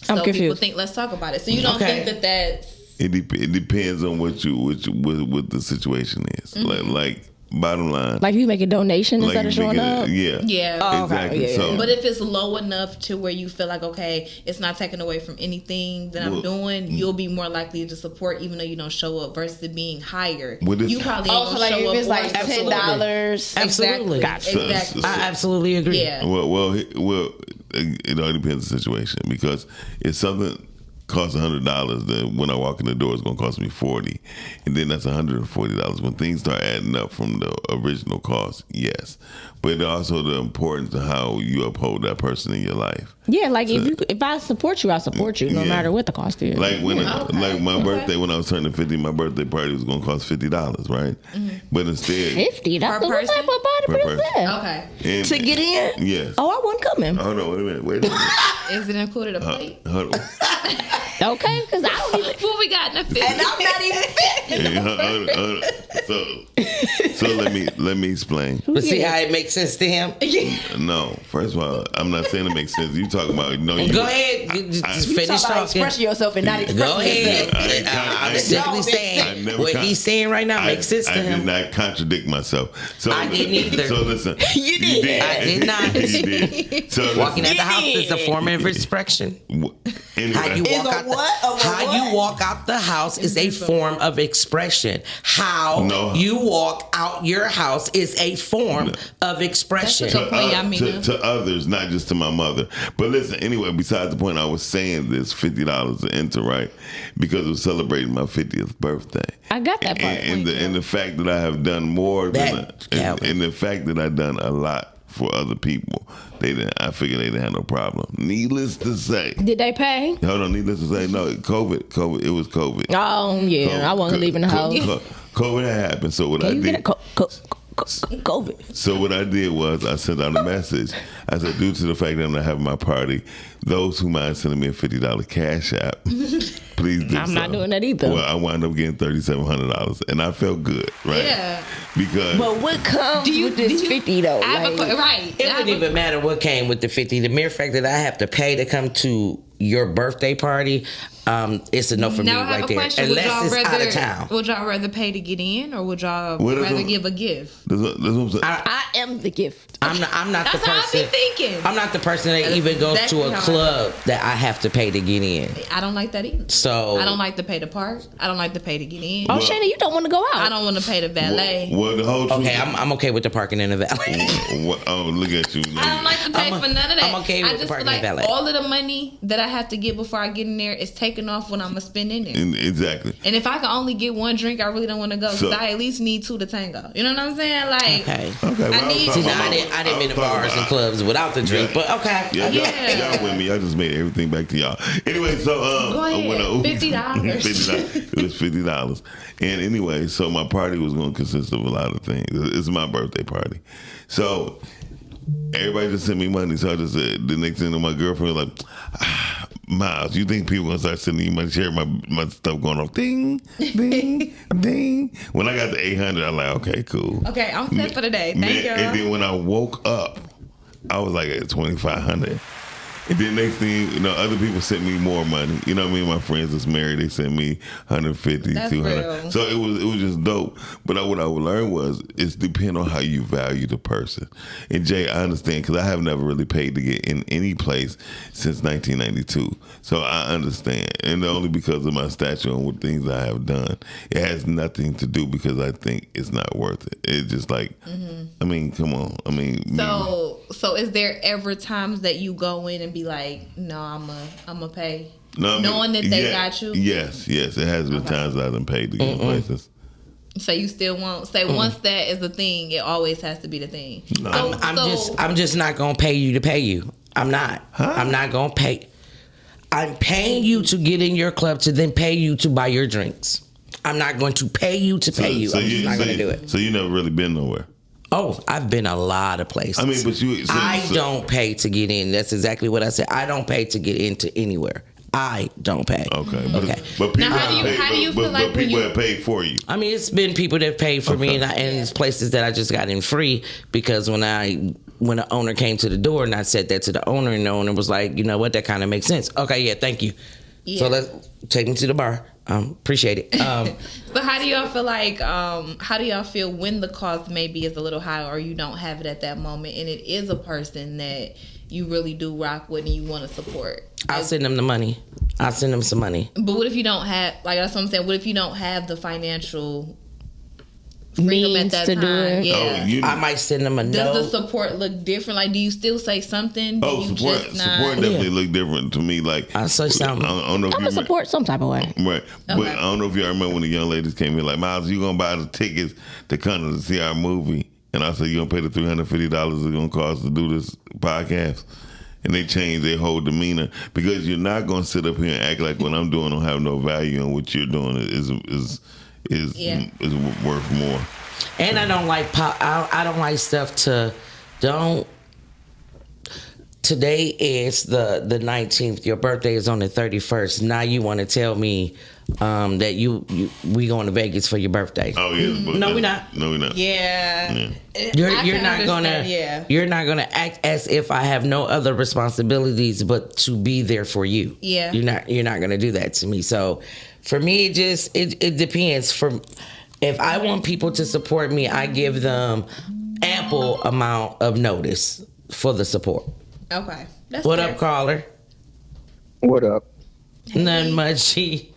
So I'm people confused. think, let's talk about it. So you don't Okay. think that that's It depends on what the situation is. Mm-hmm. Like Bottom line. Like you make a donation Like instead of you showing make up. it- Yeah. Yeah. Oh, okay. Exactly. Yeah, So, But if it's low enough to where you feel like, okay, it's not taken away from anything that I'm Well, doing, you'll be more likely to support even though you don't show up versus it being higher. Well, this- You probably ain't Oh, gonna so like show if up it's like or support. $10. Absolutely. Exactly. Exactly. I absolutely agree. Yeah. well, it all depends on the situation because if something costs $100, then when I walk in the door, it's going to cost me $40, and then that's $140. When things start adding up from the original cost, yes, but also the importance of how you uphold that person in your life. Yeah, like if I support you, I support you, no Yeah. matter what the cost is. Like when, Okay. like my birthday, when I was turning 50, my birthday party was going to cost $50, right? But instead, 50. That's Per what person? type of party Per is person. that? Okay. and- To get in? yes. Oh, I wasn't coming. Hold on, wait a minute. Is it included a plate? Hold on. Okay, because I don't even. What we got in the 50? And I'm not even fit. Hey, hold on. So let me explain. But see how it makes sense to him? No, first of all, I'm not saying it makes sense. You talking about you Go ahead. Just finish Talk about talking. expressing yourself and not Go expressing ahead. yourself. I'm I- simply I saying never what con- he's saying right now makes sense to I him. did not contradict myself. So I didn't either. So listen, You did. I did not. You did. So Walking at listen, the house is a form of expression. anyway, How you walk out how you walk out the house is a form of expression. How No. you walk out your house is a form of expression. That's what play, I mean, to others, not just to my mother. But listen, anyway, besides the point, I was saying this $50 to enter, right? Because it was celebrating my 50th birthday. I got that part. And the fact that I have done more than and the fact that I've done a lot for other people, I figured they didn't have no problem. Needless to say, Did they pay? hold on. Needless to say, no, COVID. It was COVID. Oh, yeah. I wasn't leaving the house. COVID had happened. So what I Can you get did. COVID? So what I did was I sent out a message. I said, due to the fact that I'm not having my party, those who mind sending me a $50 cash app, please do. I'm not doing that either. Well, I wound up getting $3,700, and I felt good, right? Yeah. Because But what comes with this 50 though? I have a Like, right. It wouldn't even matter what came with the 50. The mere fact that I have to pay to come to your birthday party, it's enough for Now me I have right a there. question. Would y'all Unless it's out of town. would y'all rather pay to get in or would y'all What is rather it? give a gift? that's what I'm saying. I am the gift. I'm not That's the how I be person. thinking. I'm not the person that That's even goes exactly to a how I club that I have to pay to get in. I don't like that either. So I don't like to pay to park. I don't like to pay to get in. Oh, Shayna, you don't want to go out. I don't want to pay to valet. Well, the whole truth. okay, I'm okay with the parking in the valley. Oh, look at you. I don't like to pay for none of that. I'm okay with I the just feel parking like valet. all of the money that I have to get before I get in there is taken off when I'm gonna spend in there. Exactly. And if I can only get one drink, I really don't want to go because So- I at least need two to tango. You know what I'm saying? Like, Okay. Okay. Well, I need- was See, talking now I about- didn't was mean the talking bars and about- clubs without the drink, Yeah. but okay. Yeah, Yeah. y'all with me. I just made everything back to y'all. Anyway, so Go ahead. I went over $50. $50. It was $50. And anyway, so my party was going to consist of a lot of things. It's my birthday party, so everybody just sent me money. So I just said the next thing, my girlfriend was like, Miles, you think people gonna start sending you money? Share my stuff going off, ding, ding, ding. When I got to 800, I'm like, okay, cool. okay, I'm set for the day. Thank Man, you. and then when I woke up, I was like at 2,500. And then next thing, other people sent me more money. You know what I mean? My friends that's married, they sent me 150, That's 200. real. So it was just dope. But what I would learn was it's depend on how you value the person. And Jay, I understand because I have never really paid to get in any place since 1992. So I understand, and only because of my stature and what things I have done. It has nothing to do because I think it's not worth it. It's just like, I mean, come on. I mean, So is there ever times that you go in and be like, no, I'm a pay, No, I mean, knowing that they yeah, got you? Yes. It has been times I done paid to get in places. So you still won't say once that is a thing, it always has to be the thing. No. I'm just not gonna pay you to pay you. I'm not. I'm not gonna pay. I'm paying you to get in your club to then pay you to buy your drinks. I'm not going to pay you to pay you. I'm just not going to do it. So you never really been nowhere. Oh, I've been a lot of places. I mean, but you. I don't pay to get in. That's exactly what I said. I don't pay to get into anywhere. I don't pay. Okay. Okay. But people Now, how do you feel like but when people you- have paid for you. I mean, it's been people that paid for me, and it's places that I just got in free because when the owner came to the door and I said that to the owner, and the owner was like, you know what, that kind of makes sense. Okay, yeah, thank you. Yeah. So let's take me to the bar. Appreciate it. So how do y'all feel like? How do y'all feel when the cost maybe is a little high, or you don't have it at that moment, and it is a person that you really do rock with and you want to support? I'll send them the money. I'll send them some money. But what if you don't have? Like that's what I'm saying. What if you don't have the financial freedom Means at that to time? do it. Yeah. I might send them a Does note. the support look different? Like, do you still say something? Do you Support just not? definitely look different to me. Like I say something. I don't know if I'm you gonna support some type of way. Right. But I don't know if y'all remember when the young ladies came in like, Miles, you gonna buy the tickets to come to see our movie? And I said, you gonna pay the $350 it's gonna cost to do this podcast? And they changed their whole demeanor because you're not gonna sit up here and act like what I'm doing don't have no value and what you're doing is worth more. And I don't like I don't like stuff Today is the 19th. Your birthday is on the 31st. Now you want to tell me that we going to Vegas for your birthday? Oh yeah. No, we're not. No, we're not. Yeah. You're not gonna. Yeah. You're not gonna act as if I have no other responsibilities but to be there for you. Yeah. You're not gonna do that to me. So, for me, it depends. If I want people to support me, I give them ample amount of notice for the support. Okay. That's What fair. up, caller? What up? Nothing much. Hey,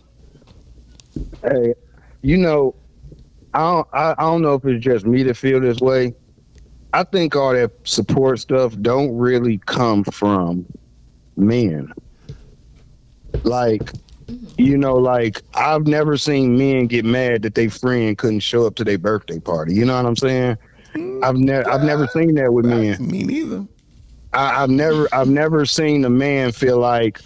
you know, I don't know if it's just me that feel this way. I think all that support stuff don't really come from men. Like, you know, like I've never seen men get mad that their friend couldn't show up to their birthday party. You know what I'm saying? I've never seen that with men. Me neither. I've never seen a man feel like,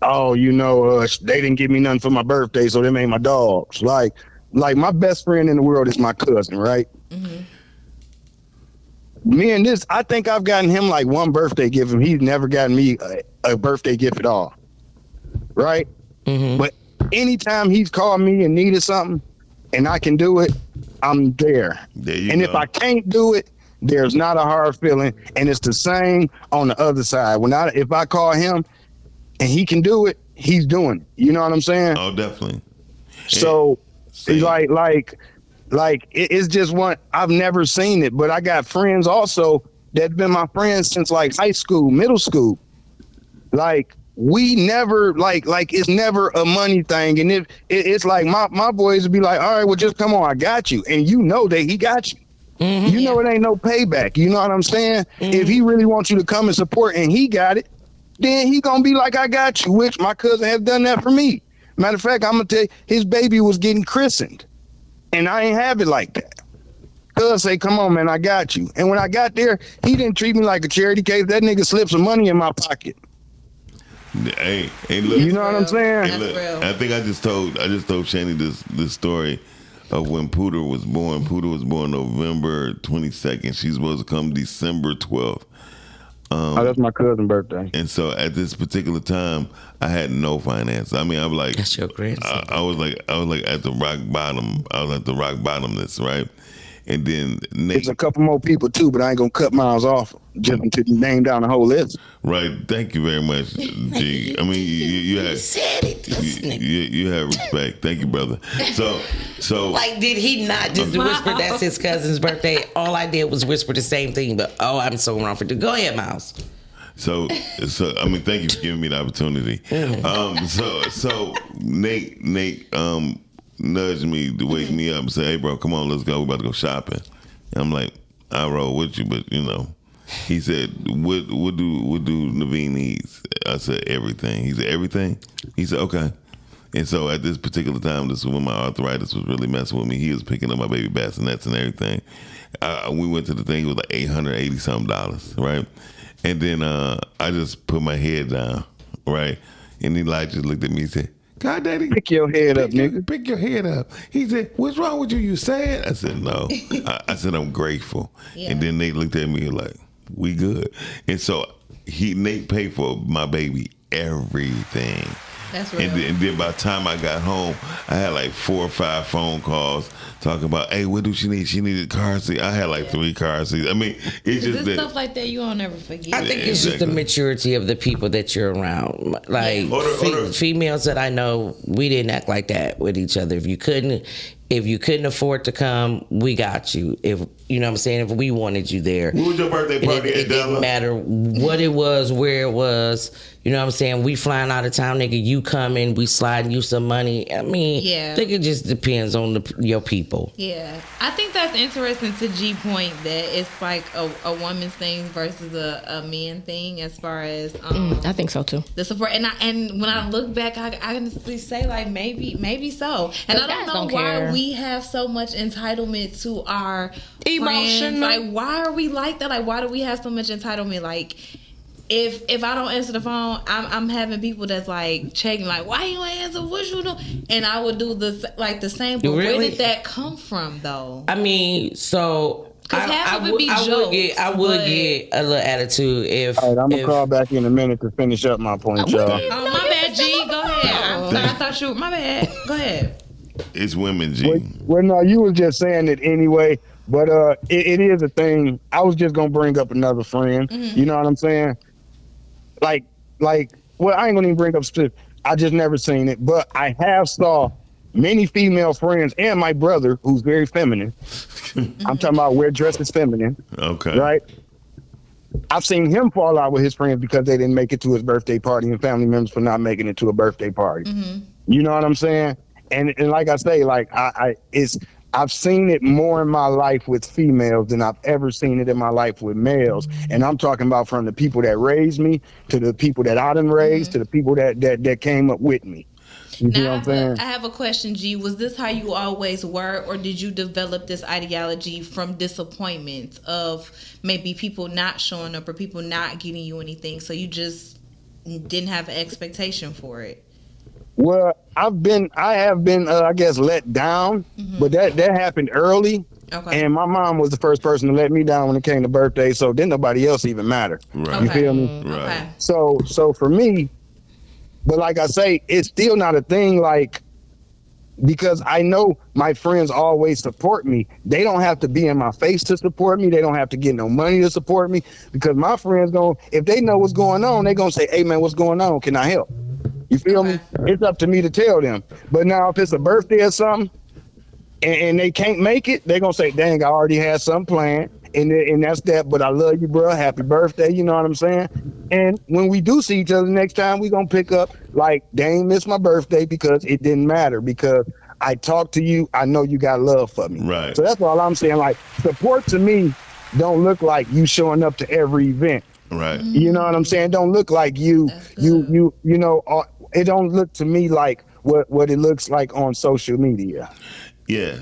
oh, you know, they didn't give me nothing for my birthday, so they made my dogs. Like my best friend in the world is my cousin, right? Mm-hmm. Me and this, I think I've gotten him like one birthday gift, and he's never gotten me a birthday gift at all, right? Mm-hmm. But anytime he's called me and needed something, and I can do it, I'm there. There you and go. if I can't do it, there's not a hard feeling, and it's the same on the other side. If I call him and he can do it, he's doing it. You know what I'm saying? Oh, definitely. So, Same. it's just one. I've never seen it, but I got friends also that's been my friends since like high school, middle school. Like we never like it's never a money thing, and it's like my boys would be like, all right, well just come on, I got you, and you know that he got you. Mm-hmm. You know it ain't no payback. You know what I'm saying? Mm-hmm. If he really wants you to come and support, and he got it, then he gonna be like, I got you, which my cousin has done that for me. Matter of fact, I'm gonna tell you, his baby was getting christened, and I ain't have it like that. Cuz say, come on, man, I got you. And when I got there, he didn't treat me like a charity case. That nigga slipped some money in my pocket. Hey, look. You know what I'm saying? Hey, look, real. I think I just told Shani this story of when Pooter was born. Pooter was born November 22nd. She's supposed to come December 12th. Oh, that's my cousin's birthday. And so at this particular time, I had no finance. I mean, I'm like, That's your grandson. I was like at the rock bottom. I was at the rock bottomness, right? And then Nate, There's a couple more people too, but I ain't gonna cut Miles off just until you name down the whole list. right? Thank you very much, G. I mean, you had said it. This nigga. you have respect. Thank you, brother. So Like, did he not just whisper that's his cousin's birthday? All I did was whisper the same thing, but I'm so wrong for it. Go ahead, Miles. So I mean, thank you for giving me the opportunity. So Nate nudged me to wake me up and say, "Hey, bro, come on, let's go. We about to go shopping." And I'm like, "I roll with you, but you know." He said, "What do Naveen needs?" I said, "Everything." He said, "Everything?" He said, "Okay." And so at this particular time, this is when my arthritis was really messing with me. He was picking up my baby bassinets and everything. We went to the thing. It was like $880 something, right? And then I just put my head down, right? And Elijah just looked at me and said, "God, Daddy, Pick your head up, nigga. pick your head up." He said, "What's wrong with you? You sad?" I said, "No." I said, "I'm grateful." Yeah. And then Nate looked at me like, "We good." And so Nate paid for my baby everything. That's real. And then by the time I got home, I had like 4 or 5 phone calls talking about, hey, what do she need? She needed a car seat. I had like 3 car seats. I mean, it's just It's that. stuff like that you don't ever forget. I think it's just the maturity of the people that you're around. Like females that I know, we didn't act like that with each other. If you couldn't afford to come, we got you. If you know what I'm saying, if we wanted you there. What was your birthday party it at Dallas? didn't matter what it was, where it was. You know what I'm saying? We flying out of town, nigga. You coming, we sliding you some money. I mean, I think it just depends on your people. Yeah, I think that's interesting to G point that it's like a woman's thing versus a man thing as far as I think so too. the support. And when I look back, I honestly say like maybe so. And I don't know why we have so much entitlement to our Emotional. friends. Like why are we like that? Like why do we have so much entitlement? Like if I don't answer the phone, I'm having people that's like checking, like, why you ain't answer? What you doing? And I would do the same. But where did that come from, though? I mean, so I would get a little attitude if. All right, I'm gonna call back in a minute to finish up my point, y'all. Oh, my bad, G. Go ahead. I thought you. My bad. Go ahead. It's women, G. Well, no, you was just saying it anyway. But it is a thing. I was just gonna bring up another friend. Mm-hmm. You know what I'm saying? Like, well, I ain't gonna even bring up specific. I just never seen it, but I have saw many female friends and my brother, who's very feminine. I'm talking about wear dresses feminine. Okay. Right. I've seen him fall out with his friends because they didn't make it to his birthday party, and family members for not making it to a birthday party. Mm-hmm. You know what I'm saying? And like I say, like I've seen it more in my life with females than I've ever seen it in my life with males. And I'm talking about from the people that raised me to the people that I done raised to the people that came up with me. You see what I'm saying? I have a question, G. Was this how you always were, or did you develop this ideology from disappointment of maybe people not showing up or people not getting you anything, so you just didn't have an expectation for it? Well, I have been, I guess, let down, but that happened early. Okay. And my mom was the first person to let me down when it came to birthdays, so didn't nobody else even matter. Right. You feel me? Right. Okay. So for me, but like I say, it's still not a thing, like, because I know my friends always support me. They don't have to be in my face to support me. They don't have to get no money to support me, because my friends if they know what's going on, they gonna say, hey man, what's going on? Can I help? You feel me? It's up to me to tell them. But now if it's a birthday or something and they can't make it, they're going to say, dang, I already had something planned. And that's that. But I love you, bro. Happy birthday. You know what I'm saying? And when we do see each other next time, we're going to pick up like, they ain't missed my birthday because it didn't matter, because I talked to you. I know you got love for me. Right. So that's all I'm saying. Like, support to me don't look like you showing up to every event. Right. You know what I'm saying? Don't look like you know, it don't look to me like what it looks like on social media. Yeah.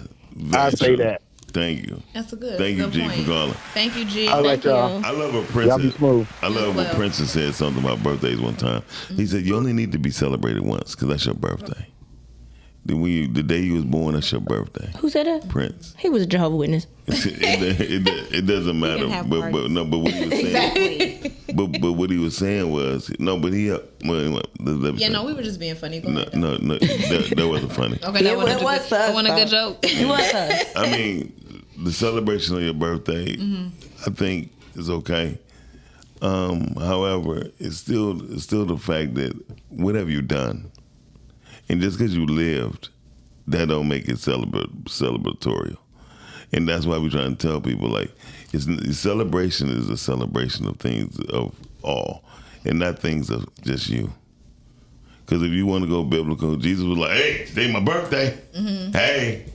I say that. Thank you. That's a good. Thank you, good G, point. for calling. Thank you, G. I like y'all. I love what Y'all be Princess. smooth. I love what Princess said something about birthdays one time. He said, "You only need to be celebrated once, because that's your birthday. The day you was born, that's your birthday." Who said that? Prince. He was a Jehovah's Witness. It doesn't matter. have But what he was saying. But what he was saying was no. But he. Yeah, no, we were just being funny. Go No, ahead. no, that wasn't funny. Okay, that It was I us, want a good though. joke. It was us. I mean, the celebration of your birthday, I think, is okay. However, it's still the fact that what have you done, and just because you lived, that don't make it celebratorial. And that's why we're trying to tell people, like, celebration is a celebration of things of all, and not things of just you. Because if you want to go biblical, Jesus was like, "Hey, today my birthday. Hey,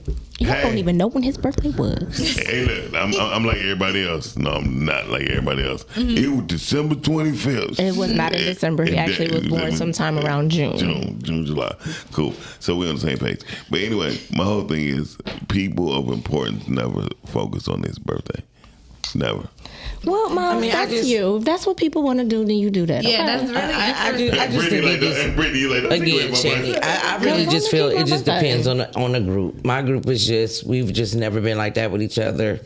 Y'all don't even know when his birthday was. hey, look, I'm like everybody else. No, I'm not like everybody else. It was December 25th. It was not in December. He actually was born sometime around June. June, July. Cool. So we're on the same page. But anyway, my whole thing is people of importance never focus on his birthday. Never. Well, Mom, that's you. If that's what people want to do, then you do that. Yeah, that's really I just think it just, Brittany, you like that? again, Shanny, I really just feel it just depends on the group. My group is we've just never been like that with each other.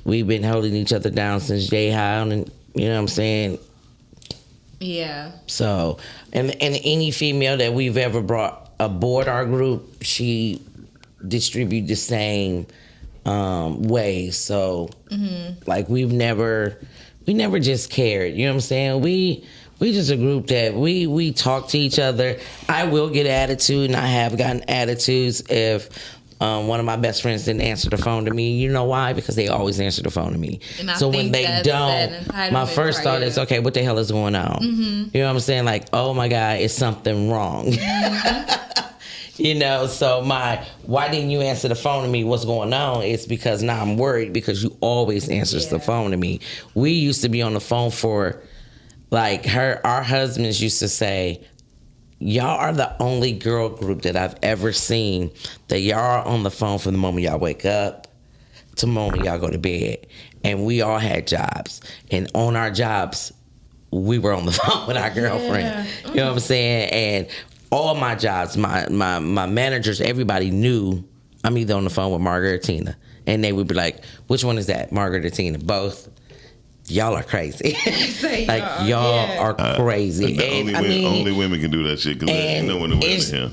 We've been holding each other down since J-Hound, and you know what I'm saying? Yeah. So, and any female that we've ever brought aboard our group, she distribute the same way. So, like we never just cared. You know what I'm saying? We just a group that we talk to each other. I will get attitude, and I have gotten attitudes if one of my best friends didn't answer the phone to me. You know why? Because they always answer the phone to me. And I So when think they that's don't, that my entitlement first thought is, okay, what the hell is going on? You know what I'm saying? Like, oh my God, is something wrong? You know, so why didn't you answer the phone to me? What's going on? It's because now I'm worried because you always answers the phone to me. We used to be on the phone for, like, our husbands used to say, y'all are the only girl group that I've ever seen that y'all are on the phone from the moment y'all wake up to the moment y'all go to bed. And we all had jobs. And on our jobs, we were on the phone with our girlfriend. You know what I'm saying? And all my jobs, my managers, everybody knew I'm either on the phone with Margaret or Tina. And they would be like, which one is that, Margaret or Tina? Both. Y'all are crazy. Y'all are crazy. And only women can do that shit because you know when the women here.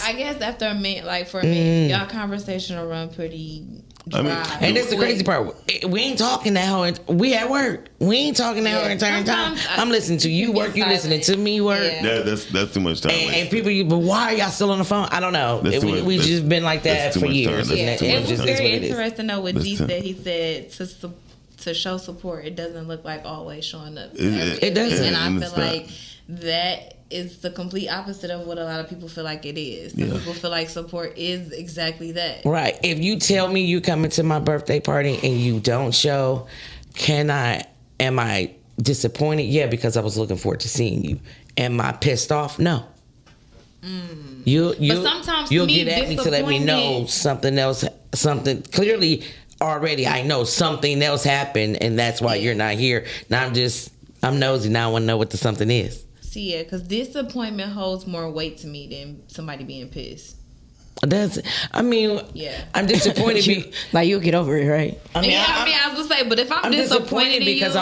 I guess after a minute, like for me, y'all conversation will run pretty dry. And that's the crazy part. We ain't talking that whole. We at work. We ain't talking that whole entire time. I'm listening to you work. You listening to me work. That's too much time. And people, but why are y'all still on the phone? I don't know. We just been like that for years. It was very interesting though with D that he said to show support, it doesn't look like always showing up. It doesn't. And I feel like that is the complete opposite of what a lot of people feel like it is. Some people feel like support is exactly that. Right. If you tell me you coming to my birthday party and you don't show, am I disappointed? Yeah, because I was looking forward to seeing you. Am I pissed off? No. You'll get at me to let me know something clearly. Already I know something else happened and that's why you're not here. Now I'm nosy. Now I want to know what the something is. See, because disappointment holds more weight to me than somebody being pissed. I'm disappointed. Like you'll get over it, right? I was gonna say, but if I'm disappointed in because you,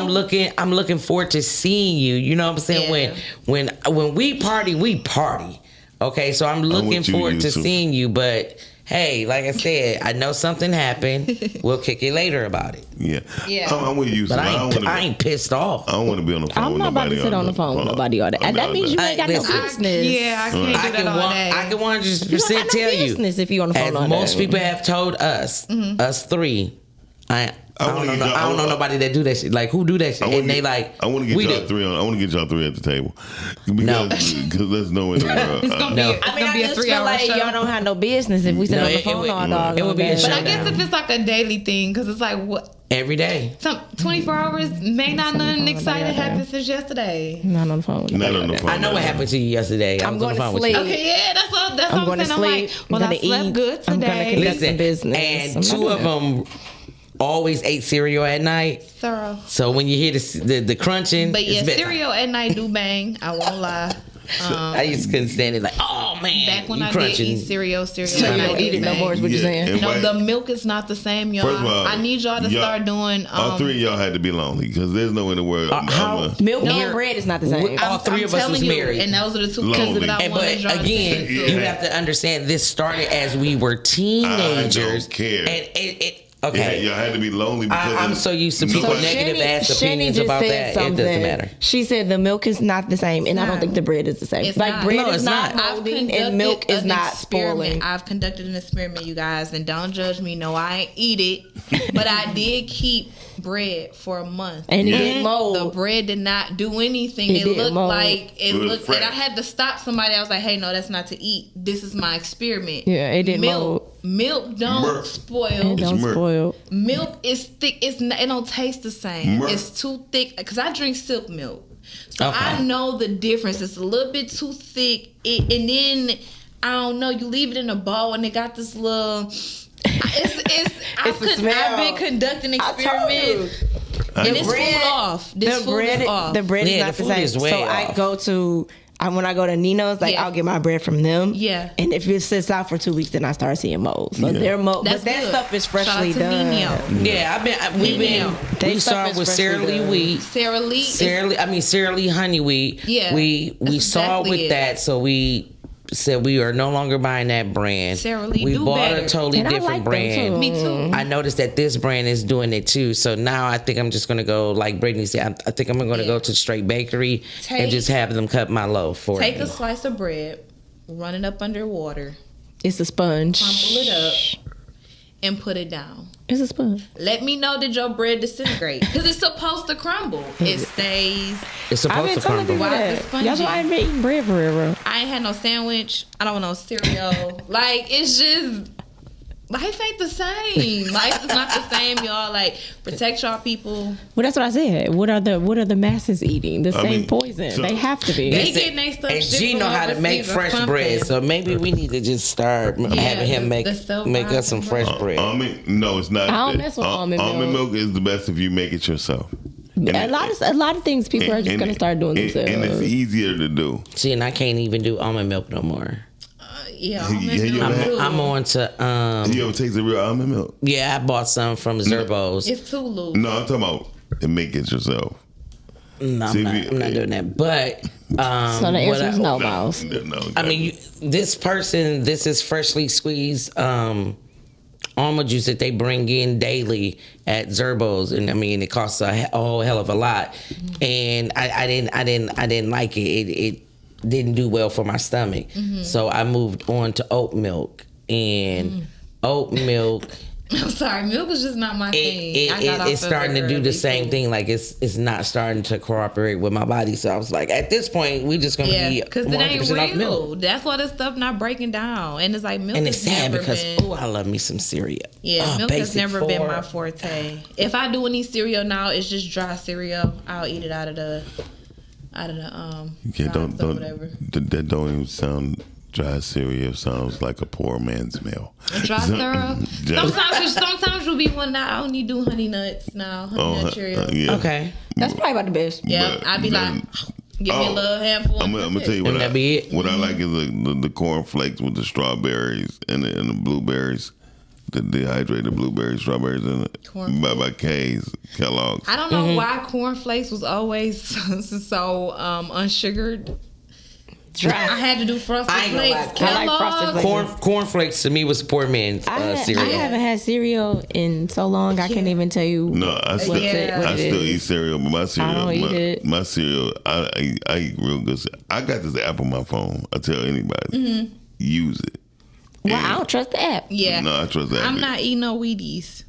I'm looking forward to seeing you. You know what I'm saying? When we party. Okay, so I'm looking forward to seeing you, but hey, like I said, I know something happened. We'll kick it later about it. Yeah. I'm with you. But I ain't pissed off. I don't want to be on the phone I'm with not about nobody. to sit on the phone with nobody all day. And that means you ain't got no business. I can't do that all day. I can 100% tell you. Business if you on the phone all as day. most people have told us, us three, I don't know nobody that do that shit. Like, who do that shit? And they like, I want to get y'all three on. I want to get y'all three at the table because there's no way in the world. It's gonna be a 3 feel hour like show. y'all don't have no business if we sit on the phone all day. It would be a But I showdown. guess if it's like a daily thing, because it's like what every day. some 24 hours may not nothing exciting happen since yesterday. Not on the phone. Not on the phone. I know what happened to you yesterday. I I'm was on going the to phone with sleep. you. Okay, yeah, that's what I'm going to saying. I'm like, sleep. well, I'm I gonna slept eat. good I'm gonna today. conduct some business. And I'm not two doing of that. them always ate cereal at night. Thorough. So when you hear the crunching, But yeah, it's better. cereal at night do bang. I won't lie. I just couldn't stand it. Like, oh man, Back when you I crunching. did eat cereal So at you night don't eat it no more is what you're saying? and No, why- the milk is not the same, y'all. First of all, I need y'all to start doing. all three of y'all had to be lonely because there's no way in the world. Milk and bread is not the same. All three of us was telling you, married. and those are the two Lonely. things that I And, want but to draw again, attention to. you have to understand this started as we were teenagers. I don't care. And it okay. Y'all had to be lonely because I'm so used to people negative ass opinions about that. It doesn't matter. She said the milk is not the same, and I don't think the bread is the same. It's like not. bread No, is it's not not. molding, and milk is not spoiling. I've conducted an experiment, you guys, and don't judge me. No, I ain't eat it, but I did keep bread for a month. And it didn't mold. The bread did not do anything. It It didn't looked mold. like It was looked, fresh. and I had to stop somebody. I was like, "Hey, no, that's not to eat. This is my experiment." Yeah, it didn't milk. Milk don't Murk. spoil. It don't Murk. spoil. Milk is thick. It don't taste the same. Murk. It's too thick. Because I drink silk milk, so Okay. I know the difference. It's a little bit too thick, and then I don't know. You leave it in a bowl, and it got this little. I've been conducting experiments, and it's food off. This food is off. The bread is Yeah, not the the food same. is way So off. when I go to Nino's, like Yeah. I'll get my bread from them. Yeah. And if it sits out for 2 weeks, then I start seeing mold. So they're mold, That's but that good. stuff is Shout out freshly to done. Nino. Yeah, we started with Sara Lee wheat. Sara Lee. Sara Lee honey wheat. Yeah, we that's saw exactly with it. that, so we said we are no longer buying that brand. Sara Lee we do bought better. a totally And I different like them brand. too. Me too. I noticed that this brand is doing it too. So now I think I'm just gonna go like Brittany said. I think I'm gonna go to straight bakery and just have them cut my loaf for Take me. a slice of bread, run it up under water, It's a sponge. crumble it up, and put it down. It's a sponge. Let me know that your bread disintegrate because it's supposed to crumble. It stays. It's I've supposed been to telling crumble. people Why is it that. spongy? Y'all know I ain't been eating bread forever. I ain't had no sandwich. I don't want no cereal. Like it's just life ain't the same. Life is not the same, y'all. Like protect y'all people. Well, that's what I said. What are the masses eating? The same mean, poison. so- They have to be. They getting their stuff. And shipped G from know how to make overseas or fresh something. bread, so maybe we need to just start having him make us some fresh bread. No, it's not. I don't mess with almond milk. Almond milk is the best if you make it yourself. A lot of things people are just gonna start doing themselves. And it's easier to do. See, and I can't even do almond milk no more. Yeah, I'm on to You ever taste the real almond milk? Yeah, I bought some from Zerbo's. It's too loose. No, I'm talking about and make it yourself. No, See, I'm not doing that. But so the answer is no, Mouse. No, I mean, this is freshly squeezed almond juice that they bring in daily at Zerbo's, and I mean it costs a whole hell of a lot. And I didn't like it. It didn't do well for my stomach. So I moved on to oat milk, and oat milk. I'm sorry, milk is just not my thing. It's starting to do the same thing. Like it's not starting to cooperate with my body. So I was like, at this point, we just gonna be because it ain't 100% off milk. real. That's why this stuff not breaking down, and it's like milk. And it's has sad never because been, I love me some cereal. Yeah, milk has Basic never been 4. my forte. If I do any cereal now, it's just dry cereal. I'll eat it out of the Yeah, box or whatever. That don't even sound. Dry cereal sounds like a poor man's meal. Dry cereal. Sometimes you'll be one that I only do honey nuts now. Honey nut cereal. Yeah. Okay. That's probably about the best. Yeah, But I'd be like, then- give me a little handful. I'm gonna tell you what And that be it? what I like is the corn flakes with the strawberries and the blueberries, the dehydrated blueberries, strawberries in it. Corn by K's, Kellogg's. I don't know why corn flakes was always so unsugared. I had to do frosted I ain't gonna flakes. lie. I like frosted flakes. Cornflakes to me was poor man's I cereal. haven't had cereal in so long. I can't even tell you. No, I still, Yeah. I still eat cereal, but my cereal, don't eat it. my cereal, I eat real good. I got this app on my phone. I tell anybody, use it. Well, I don't trust the app. Yeah. No, I trust that. I'm not eating no Wheaties.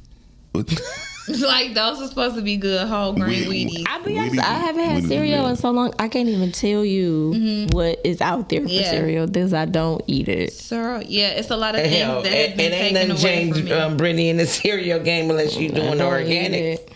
Like those are supposed to be good whole grain Wheaties. I'll be honest, Wheaties- I haven't had Wheaties cereal is in so long. I can't even tell you what is out there for Yeah. cereal because I don't eat it. Sir, yeah, it's a lot of things Hell, that it has been ain't taken nothing away from changed, me. Brittany, in the cereal game unless you're doing the I don't eat organic. it.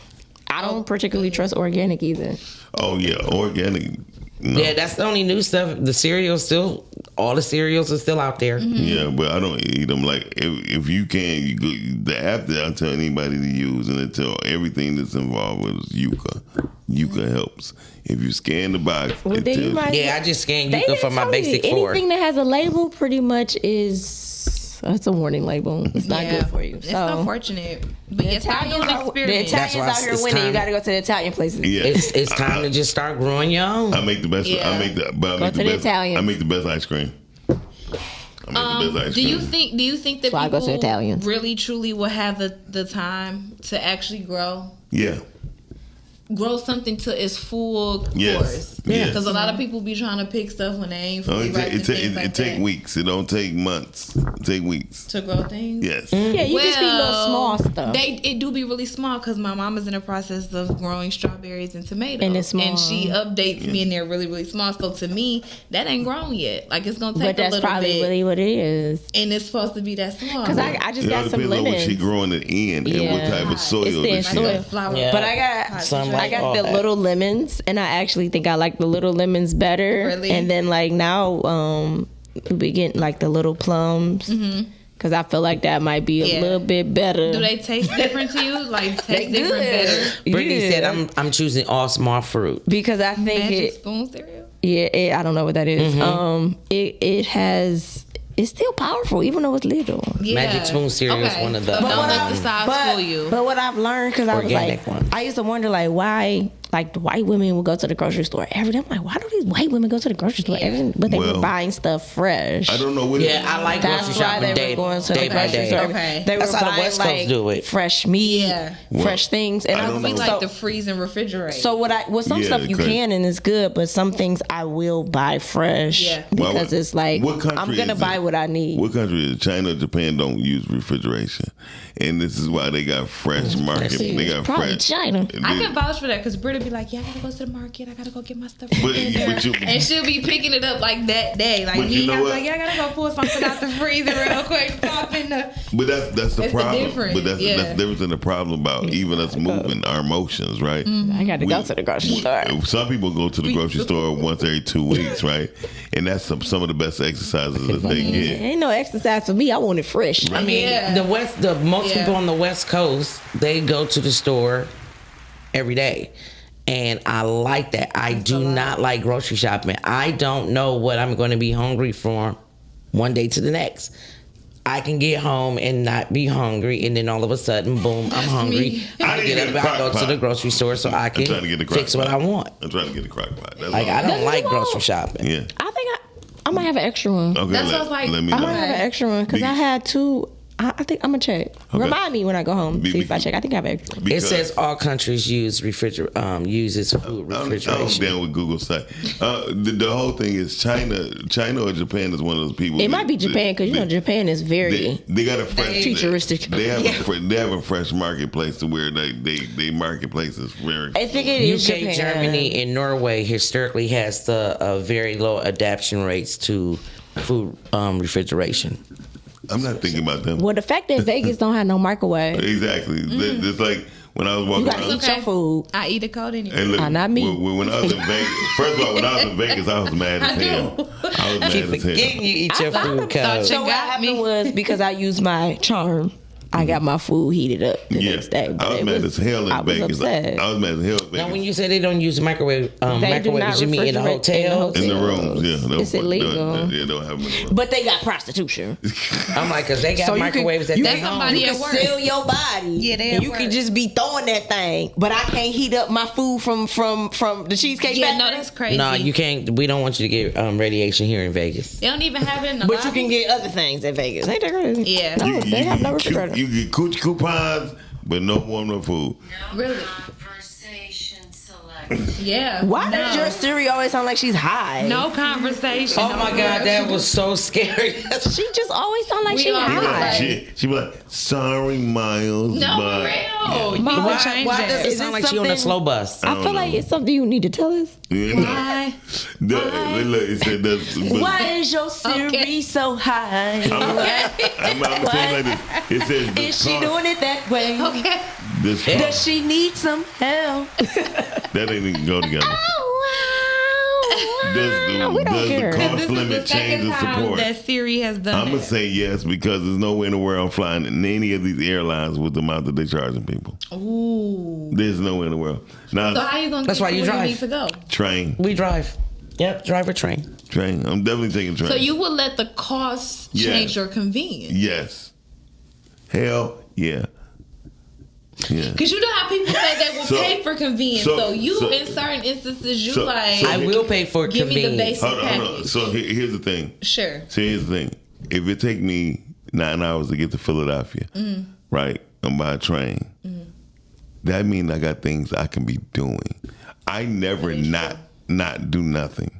I don't particularly trust organic either. Oh yeah, organic. No. Yeah, that's the only new stuff. The cereal still, all the cereals are still out there. Yeah, but I don't eat them. Like if you can, you go, the app that I tell anybody to use, and it tell everything that's involved with is Yuka. Yuka helps. If you scan the box, Well, it then you tells might- Yeah, I just scanned They Yuka didn't for my tell you. basic 4. Anything that has a label pretty much is it's a warning label. It's not Yeah. good for you. It's So unfortunate. But the yes, I'm Italians, doing are, the experiments. Italians why out here it's winning. You time. got to go to the Italian places. Yeah, It's time to just start growing your own. I make the best. Yeah. I make the. But I Go make to the the best. Italians. I make the best ice cream. I make the best ice Do cream. you think that So I go to people Italians. really truly will have the time to actually grow something to its full Yes. course? Yes. Because a lot of people be trying to pick stuff when they ain't No, fully ripe and things like it take that. weeks. It don't take months. It take weeks. To grow things. Yes. Yeah, you just be little small stuff. It do be really small because my mom is in the process of growing strawberries and tomatoes, And it's small. she updates me, and they're really really small. So to me, that ain't grown yet. Like it's gonna take But a that's little probably bit, really what it is. and it's supposed to be that small. Because I just It all got some depends on what she lemons. growing it in and what Yeah. type of soil It's the that she soil. has. flower. Yeah. But I got Sunlight, I all got the that. little lemons, and I actually think I like the little lemons better. Really? And then like now, we getting like the little plums because I feel like that might be a Yeah. little bit better. Do they taste different to you? Like They taste different good. better? Brittany Yeah. said I'm choosing all small fruit. Because I think Magic it. spoon cereal. I don't know what that is. It's still powerful, even though it's little. Yeah. Magic Spoon cereal is one of the. Don't let the size fool you. But what I've learned, because I was Organic like, ones. I used to wonder like why, like the white women would go to the grocery store every day. I'm like, why do these white women go to the grocery store every day? But they were Well, buying stuff fresh. I don't know what. Yeah, I like That's grocery why shopping they were going to the day by grocery day. store. Okay. They That's were how the buying West Coast like do it. fresh meat, Yeah. fresh things, and I I don't was We know. like so, to freeze and refrigerate. so some Yeah, stuff you crazy. can and it's good, but some things I will buy fresh Yeah. Well, because it's like what country I'm gonna is buy it? what I need. What country is it? China or Japan don't use refrigeration, and this is why they got fresh market. They got Probably fresh. China. I can vouch for that because Britta be like, yeah, I gotta go to the market. I gotta go get my stuff. But- in there. but you- And she'll be picking it up like that day. Like But me, you know I'm what? like, yeah, I gotta go pull something out the freezer real quick. Pop in the. But that's the It's the problem. difference, But that's yeah. the difference in the problem about even us moving our emotions, right? I got to go to the grocery store. Some people go to the grocery store once every 2 weeks, right? And that's some of the best exercises that they get. Ain't no exercise for me. I want it fresh. I mean, Yeah. the most Yeah. people on the West Coast, they go to the store every day. And I like that. I do not like grocery shopping. I don't know what I'm going to be hungry for one day to the next. I can get home and not be hungry, and then all of a sudden, boom, I'm hungry. me. I get up, I go to the grocery store so I I'm trying to can get the crock fix what pot. I want. I'm trying to get the crock pot. That's Like, all. I don't That's like what you grocery want. shopping. Yeah. I think I might have an extra one. Okay. That's what I was like, let me I know. might have an extra one because I had two. I think I'm gonna check. Okay. Remind me when I go home. Be- See if I check. I think I have an extra. It Because- says all countries uses food I don't refrigeration. understand what Google say. The whole thing is China or Japan is one of those people. It might be Japan because you know Japan is very. They got a fresh Futuristic. They have a fresh marketplace to where they marketplace is very. I think it is UK, Japan. Germany, and Norway historically has the very low adaptation rates to food refrigeration. I'm not thinking about them. Well, the fact that Vegas don't have no microwave, Exactly. It's like when I was you walking gotta around. eat your food. I eat a cold anyway. And look, Not me. When I was in Vegas, first of all, when I was in Vegas, I was mad as hell. I was mad Keep as hell. forgetting you eat your food cold. So what got happened me. was because I used my charm, I got my food heated up the Yeah, next day. I But was it mad as hell I in was Vegas. upset. I was mad as hell in Vegas. Now, when you say they don't use microwaves, They do not microwaves, you mean in the refrigerate hotel? in the rooms, yeah, It's illegal. Yeah, don't have them in the room. But they got prostitution. I'm like, because they got So you microwaves can- at That's their home. somebody You at can work. sell your body. Yeah, they and at you work. can just be throwing that thing. But I can't heat up my food from the Cheesecake Yeah, Factory. no, that's crazy. No, you can't. We don't want you to get radiation here in Vegas. They don't even have it in the But you lobby. can get other things at Vegas. Ain't that crazy? Yeah. No, they have no You refrigerator. get coochie coupons, but no warm up food. Really? Conversation select. Yeah. Why no. does your Siri always sound like she's high? No conversation. Oh no my God, that was so scary. She just always sound like We she are high. like- She be like, sorry, Miles. No, but for real. You Mom, need why- to change Why that. does it Is sound this like she on a something- slow bus? I feel like it's something you need to tell us. You know? Why? Look, it said that's. Why is your Siri Okay. so high? I'm saying like this. It says the Is she car- doing it that way? Okay. This car, Does she need some help? that ain't even go together. Does we don't the care. cost This is limit the change second the time support? that Siri has done I'm gonna that. say yes because there's nowhere in the world I'm flying in any of these airlines with the amount that they're charging people. Ooh. There's nowhere in the world. Now, So how you gonna That's get why to you where drive. you need to go? train. We drive. Yep, drive or train. I'm definitely taking train. So you would let the cost Yeah. change your convenience? Yes. Hell yeah. Yeah. Because you know how people say they will So- pay for convenience. so- So, you, so- in certain instances, you so- like, so- I will pay for give me the convenience. basic Hold on. package. So here's the thing. Sure. So here's the thing. If it take me 9 hours to get to Philadelphia, right, and by a train, that means I got things I can be doing. I never not do nothing.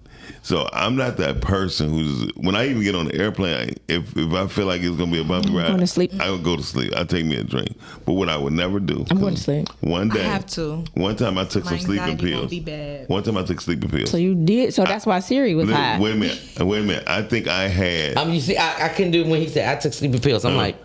So I'm not that person who's when I even get on the airplane, if I feel like it's gonna be a bumpy ride, going to sleep. I would go to sleep. I take me a drink. But what I would never do, I'm going to sleep. One day, have to. One time I took My some sleeping anxiety pills. won't be bad. One time I took sleeping pills. So you did. So that's why Siri was high. Wait a minute. I think I had. You see, I couldn't do it when he said I took sleeping pills. I'm like,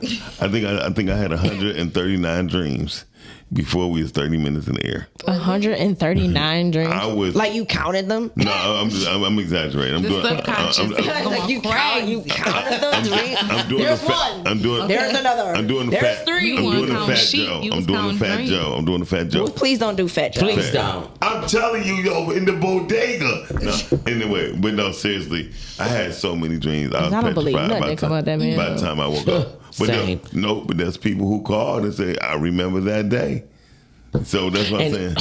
I think I had 139 dreams, before we was 30 minutes in the air. 139 drinks. I was Like you counted them? No, I'm exaggerating. I'm The doing. subconscious is going you crazy. counted them drinks. I'm doing There's the fat. one. I'm doing. There's another. I'm doing the There's fat. three. I'm doing the count fat sheep. Joe. You I'm was doing the counting fat drink. Joe. I'm doing the fat Joe. Well, please don't do fat Joe. Please don't. I'm telling you, yo, in the bodega. No, anyway, but no, seriously, I had so many dreams. I was I don't believe petrified nothing come out that man. by the time I woke up. But Same. but there's people who called and say, I remember that day. So that's what I'm saying.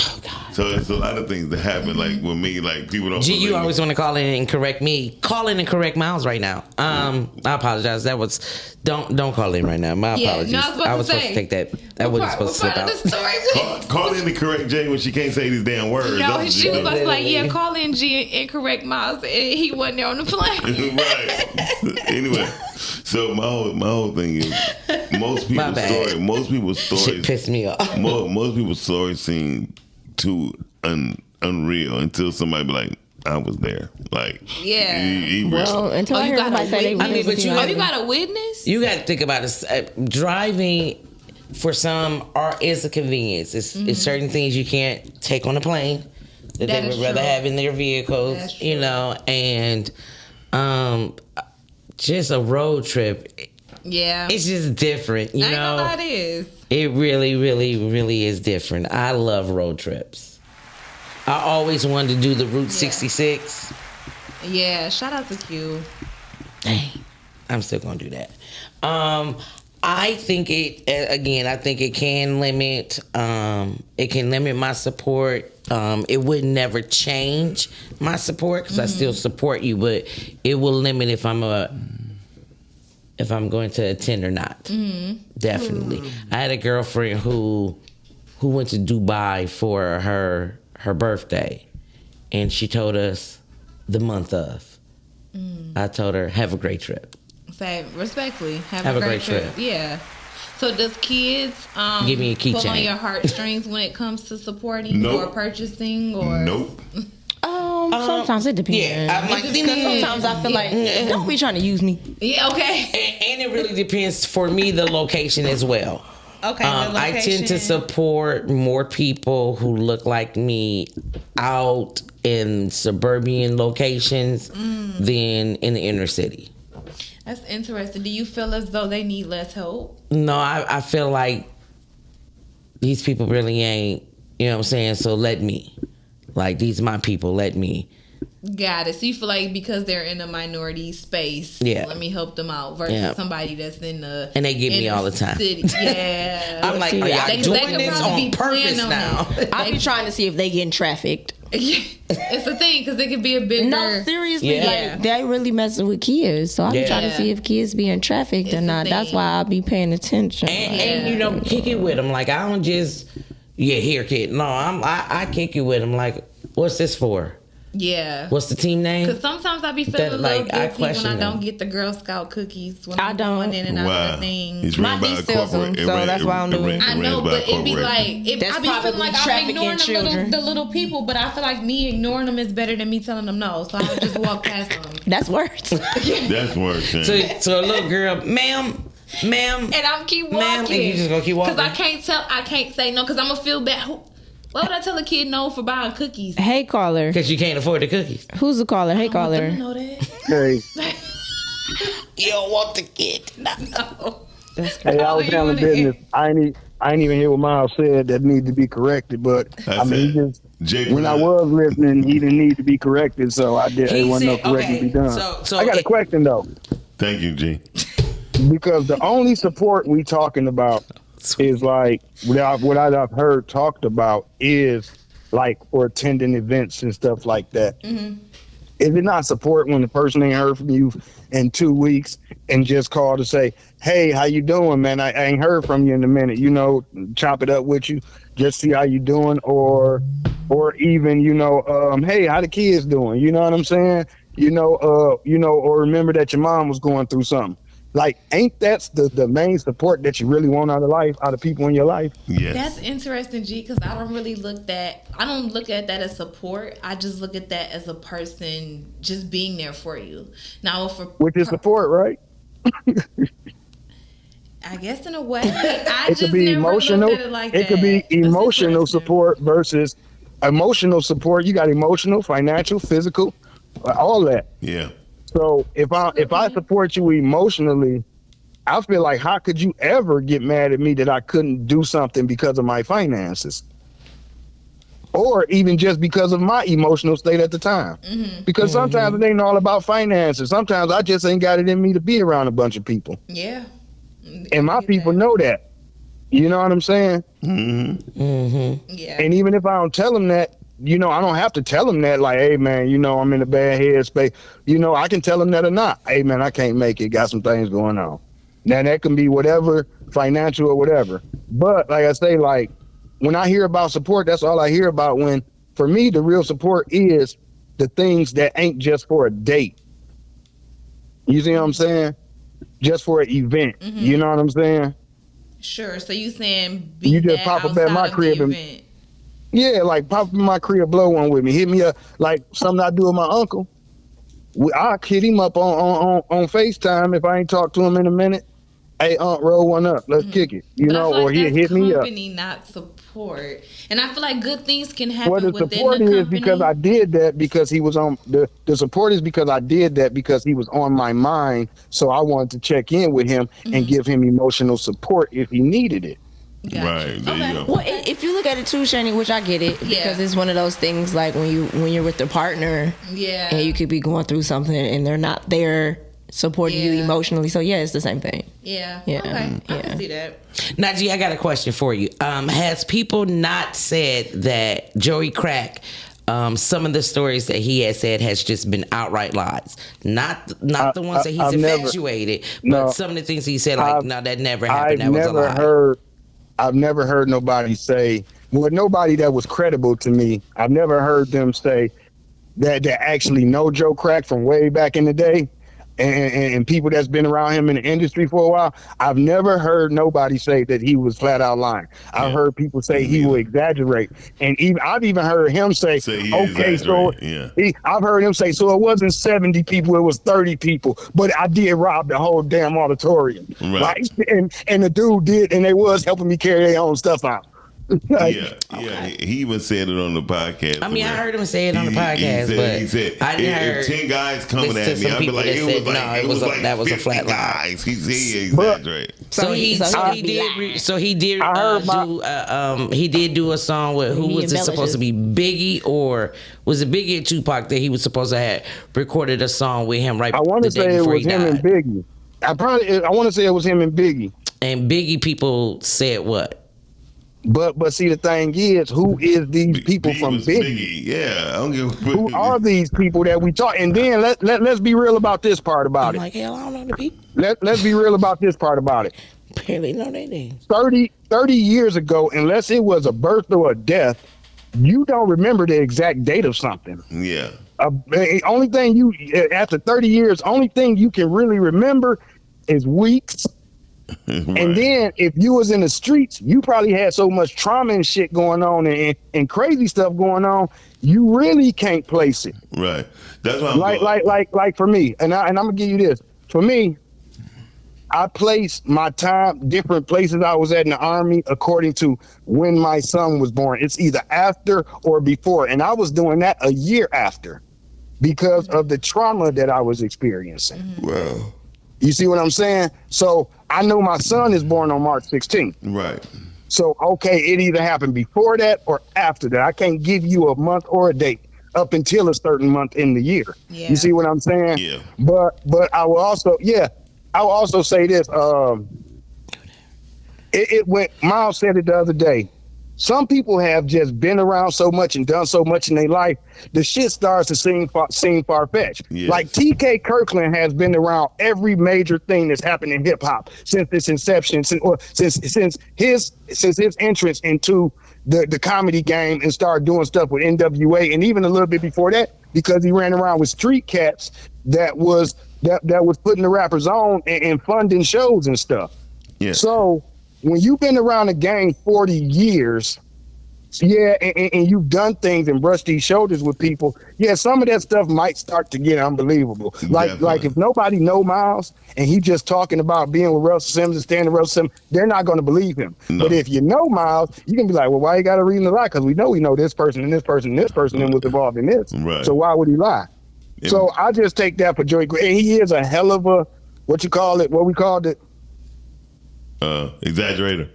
So it's a lot of things that happen. Like with me, like people don't. G, you believe always me. want to call in and correct me. Call in and correct Miles right now. I apologize. That was don't call in right now. My Yeah, apologies. no, I was supposed to take that. That wasn't supposed to slip part out. of the story. Call in to correct Jay when she can't say these damn words. No, That's she was what about to like, yeah, call in G and correct Miles, and he wasn't there on the plane. right. Anyway, so my whole thing is most My people's bad. story. Most people's Shit stories. pissed me off. Most people's stories seem too unreal until somebody be like, I was there. Like, Yeah. he Well, real. until Oh, I you hear got somebody a say they witness? I mean, but you- Oh, you got a witness? You got to think about this. Driving for some is a convenience. It's certain things you can't take on a plane that That they is would rather true. have in their vehicles. That's You true. know, and just a road trip. Yeah. It's just different. You I ain't know, gonna lie, it is. it really, really, really is different. I love road trips. I always wanted to do the Route 66. Yeah, shout out to Q. Dang, I'm still gonna do that. I think I think it can limit. It can limit my support. It would never change my support because I still support you, but it will limit if I'm going to attend or not. Definitely. I had a girlfriend who went to Dubai for her birthday, and she told us the month of. I told her, have a great trip. Say respectfully, Have a great trip. Yeah. So does kids Give me a pull on keychain. your heartstrings when it comes to supporting Nope. or purchasing or Nope. Sometimes it depends. Yeah, I'm like, Because sometimes I feel like, don't be trying to use me. Yeah, okay. and it really depends for me the location as well. Okay. I tend to support more people who look like me out in suburban locations than in the inner city. That's interesting. Do you feel as though they need less help? No, I feel like these people really ain't, you know what I'm saying? So let me. Like, these my people, let me. Got it. So you feel like because they're in a minority space, Yeah. let me help them out versus Yeah. somebody that's in the And they get me inner all the time. city. Yeah. I'm like, are y'all They doing could this probably on be purpose playing on now? it. I be trying to see if they getting trafficked. It's a thing because it could be a bigger. No, seriously, Yeah. like they really messing with kids. So I be Yeah. trying to see if kids being trafficked It's or a not. That's thing. why I be paying attention. And you know, kick it with them. Like, I don't just, here, kid. No, I kick it with them. Like, what's this for? Yeah. What's the team name? Because sometimes I be feeling That, a little like, I guilty when question I don't them. get the Girl Scout cookies when I I'm don't. going in and out Wow. of the thing. He's My ran by a niece sells corporate. them, so that's why I'm doing it. I know, but it'd be like That's I be feeling probably like I'm trafficking ignoring children. the little people, but I feel like me ignoring them is better than me telling them no. So I just walk past them, That's worse. That's worse. man. So a little girl, ma'am, and I'm keep walking. Ma'am, and you just gonna keep walking? because I can't say no because I'm gonna feel bad. Why would I tell a kid no for buying cookies? Hey, caller. Because you can't afford the cookies. Who's the caller? Hey, I want them to caller. know that. Hey, You don't want the kid. No. hey, I was handling business. I ain't even hear what Miles said that need to be corrected, but I mean, he just Jay when I Brown. was listening, he didn't need to be corrected, so I did. He It wasn't no said- correcting to be okay, done. so I got a it- question though, Thank you, G. because the only support we talking about is like what I've heard talked about is like for attending events and stuff like that. Is it not support when the person ain't heard from you in 2 weeks and just call to say, hey, how you doing, man? I ain't heard from you in a minute, you know, chop it up with you, just see how you doing, or even, you know, hey, how the kids doing? You know what I'm saying? Or remember that your mom was going through something. Like, ain't that the main support that you really want out of people in your life? Yes. That's interesting, G, because I don't look at that as support. I just look at that as a person just being there for you. Now, Which is support, right? I guess in a way, I It just could be never emotional. looked at it like It could be that. That's emotional interesting. support versus emotional support. You got emotional, financial, physical, all that. Yeah. So if I support you emotionally, I feel like how could you ever get mad at me that I couldn't do something because of my finances? Or even just because of my emotional state at the time. Because sometimes it ain't all about finances. Sometimes I just ain't got it in me to be around a bunch of people. Yeah. And my people know that. You know what I'm saying? Yeah. And even if I don't tell them that, you know, I don't have to tell them that, like, hey, man, you know, I'm in a bad headspace. You know, I can tell them that or not. Hey, man, I can't make it. Got some things going on. Now, that can be whatever, financial or whatever. But, like I say, like, when I hear about support, that's all I hear about. When, for me, the real support is the things that ain't just for a date. You see what I'm saying? Just for an event. You know what I'm saying? Sure. So you saying be You just that pop up at my outside of crib the and- event. Yeah, like pop up in my crib, blow one with me. Hit me up like something I do with my uncle. I'll hit him up on FaceTime if I ain't talked to him in a minute. Hey, roll one up. Let's kick it. You But I know, feel like or he'll that's hit me up. company, not support. And I feel like good things can happen Well, the within support the is company. because I did that because he was on the support is because I did that because he was on my mind. So I wanted to check in with him and give him emotional support if he needed it. Gotcha. Right. There you go. Well, if you look at it too, Shani, which I get it, Yeah. because it's one of those things like when you're with the partner, Yeah. and you could be going through something and they're not there supporting you Yeah. emotionally. So yeah, it's the same thing. Yeah. Yeah. Okay. I Yeah. can see that. Najee, I got a question for you. Has people not said that Joey Crack, some of the stories that he has said has just been outright lies? Not the ones that he's I've never- infatuated, but No. some of the things he said, like, I've- no, that never happened. I've That was a lie. I've never heard nobody say, well, nobody that was credible to me. I've never heard them say that they actually know Joe Crack from way back in the day, and people that's been around him in the industry for a while. I've never heard nobody say that he was flat out lying. I've heard people say he will exaggerate, and I've even heard him say he okay, so exaggerate, yeah. I've heard him say, so it wasn't 70 people, it was 30 people, but I did rob the whole damn auditorium. Right. Like, and the dude did, and they was helping me carry their own stuff out. Like, Yeah. He even said it on the podcast. I mean, I where heard him say it on the podcast, he said, but I didn't if heard 10 guys coming listen at to me, some I'd be people like, that it was said, like, no, it was like that was a 50 flat lie. guys. He exaggerate. So he did do a song with who He was it supposed to be, Biggie, or was it Biggie and Tupac that he was supposed to have recorded a song with him right I want the to day say it before was he him and died. Biggie. I want to say it was him and Biggie. And Biggie people said what? But see, the thing is, who is these people from was Biggie? Yeah, I don't give Who are these people that we talk? And then let's be real about this part about I'm it. like, hell, I don't know the people. Let's be real about this part about it. Barely know their names. 30 years ago, unless it was a birth or a death, you don't remember the exact date of something. Yeah. Only thing after 30 years, only thing you can really remember is weeks. And then if you was in the streets, you probably had so much trauma and shit going on and crazy stuff going on, you really can't place it. Right. That's what I'm like for me, and I'm gonna give you this. For me, I place my time different places I was at in the Army according to when my son was born. It's either after or before, and I was doing that a year after because of the trauma that I was experiencing. Well, you see what I'm saying? So I know my son is born on March 16th. Right. So, okay, it either happened before that or after that. I can't give you a month or a date up until a certain month in the year. Yeah. You see what I'm saying? Yeah. But I will also say this. It went, Miles said it the other day. Some people have just been around so much and done so much in their life, the shit starts to seem far-fetched. Yes. Like T.K. Kirkland has been around every major thing that's happened in hip-hop since its inception, since his entrance into the comedy game and started doing stuff with NWA, and even a little bit before that, because he ran around with street cats that was putting the rappers on and funding shows and stuff. Yeah. So when you've been around the game 40 years, Yeah, and you've done things and brushed these shoulders with people. Yeah, some of that stuff might start to get unbelievable. Like if nobody know Miles and he just talking about being with Russell Simmons and standing with Russell Simmons, they're not going to believe him. No. But if you know Miles, you can be like, well, why you got to read the lie? Because we know this person and this person and this person and was involved in this. Right. So why would he lie? Yeah. So I just take that for Joey. And he is a hell of a, what we called it? Exaggerator.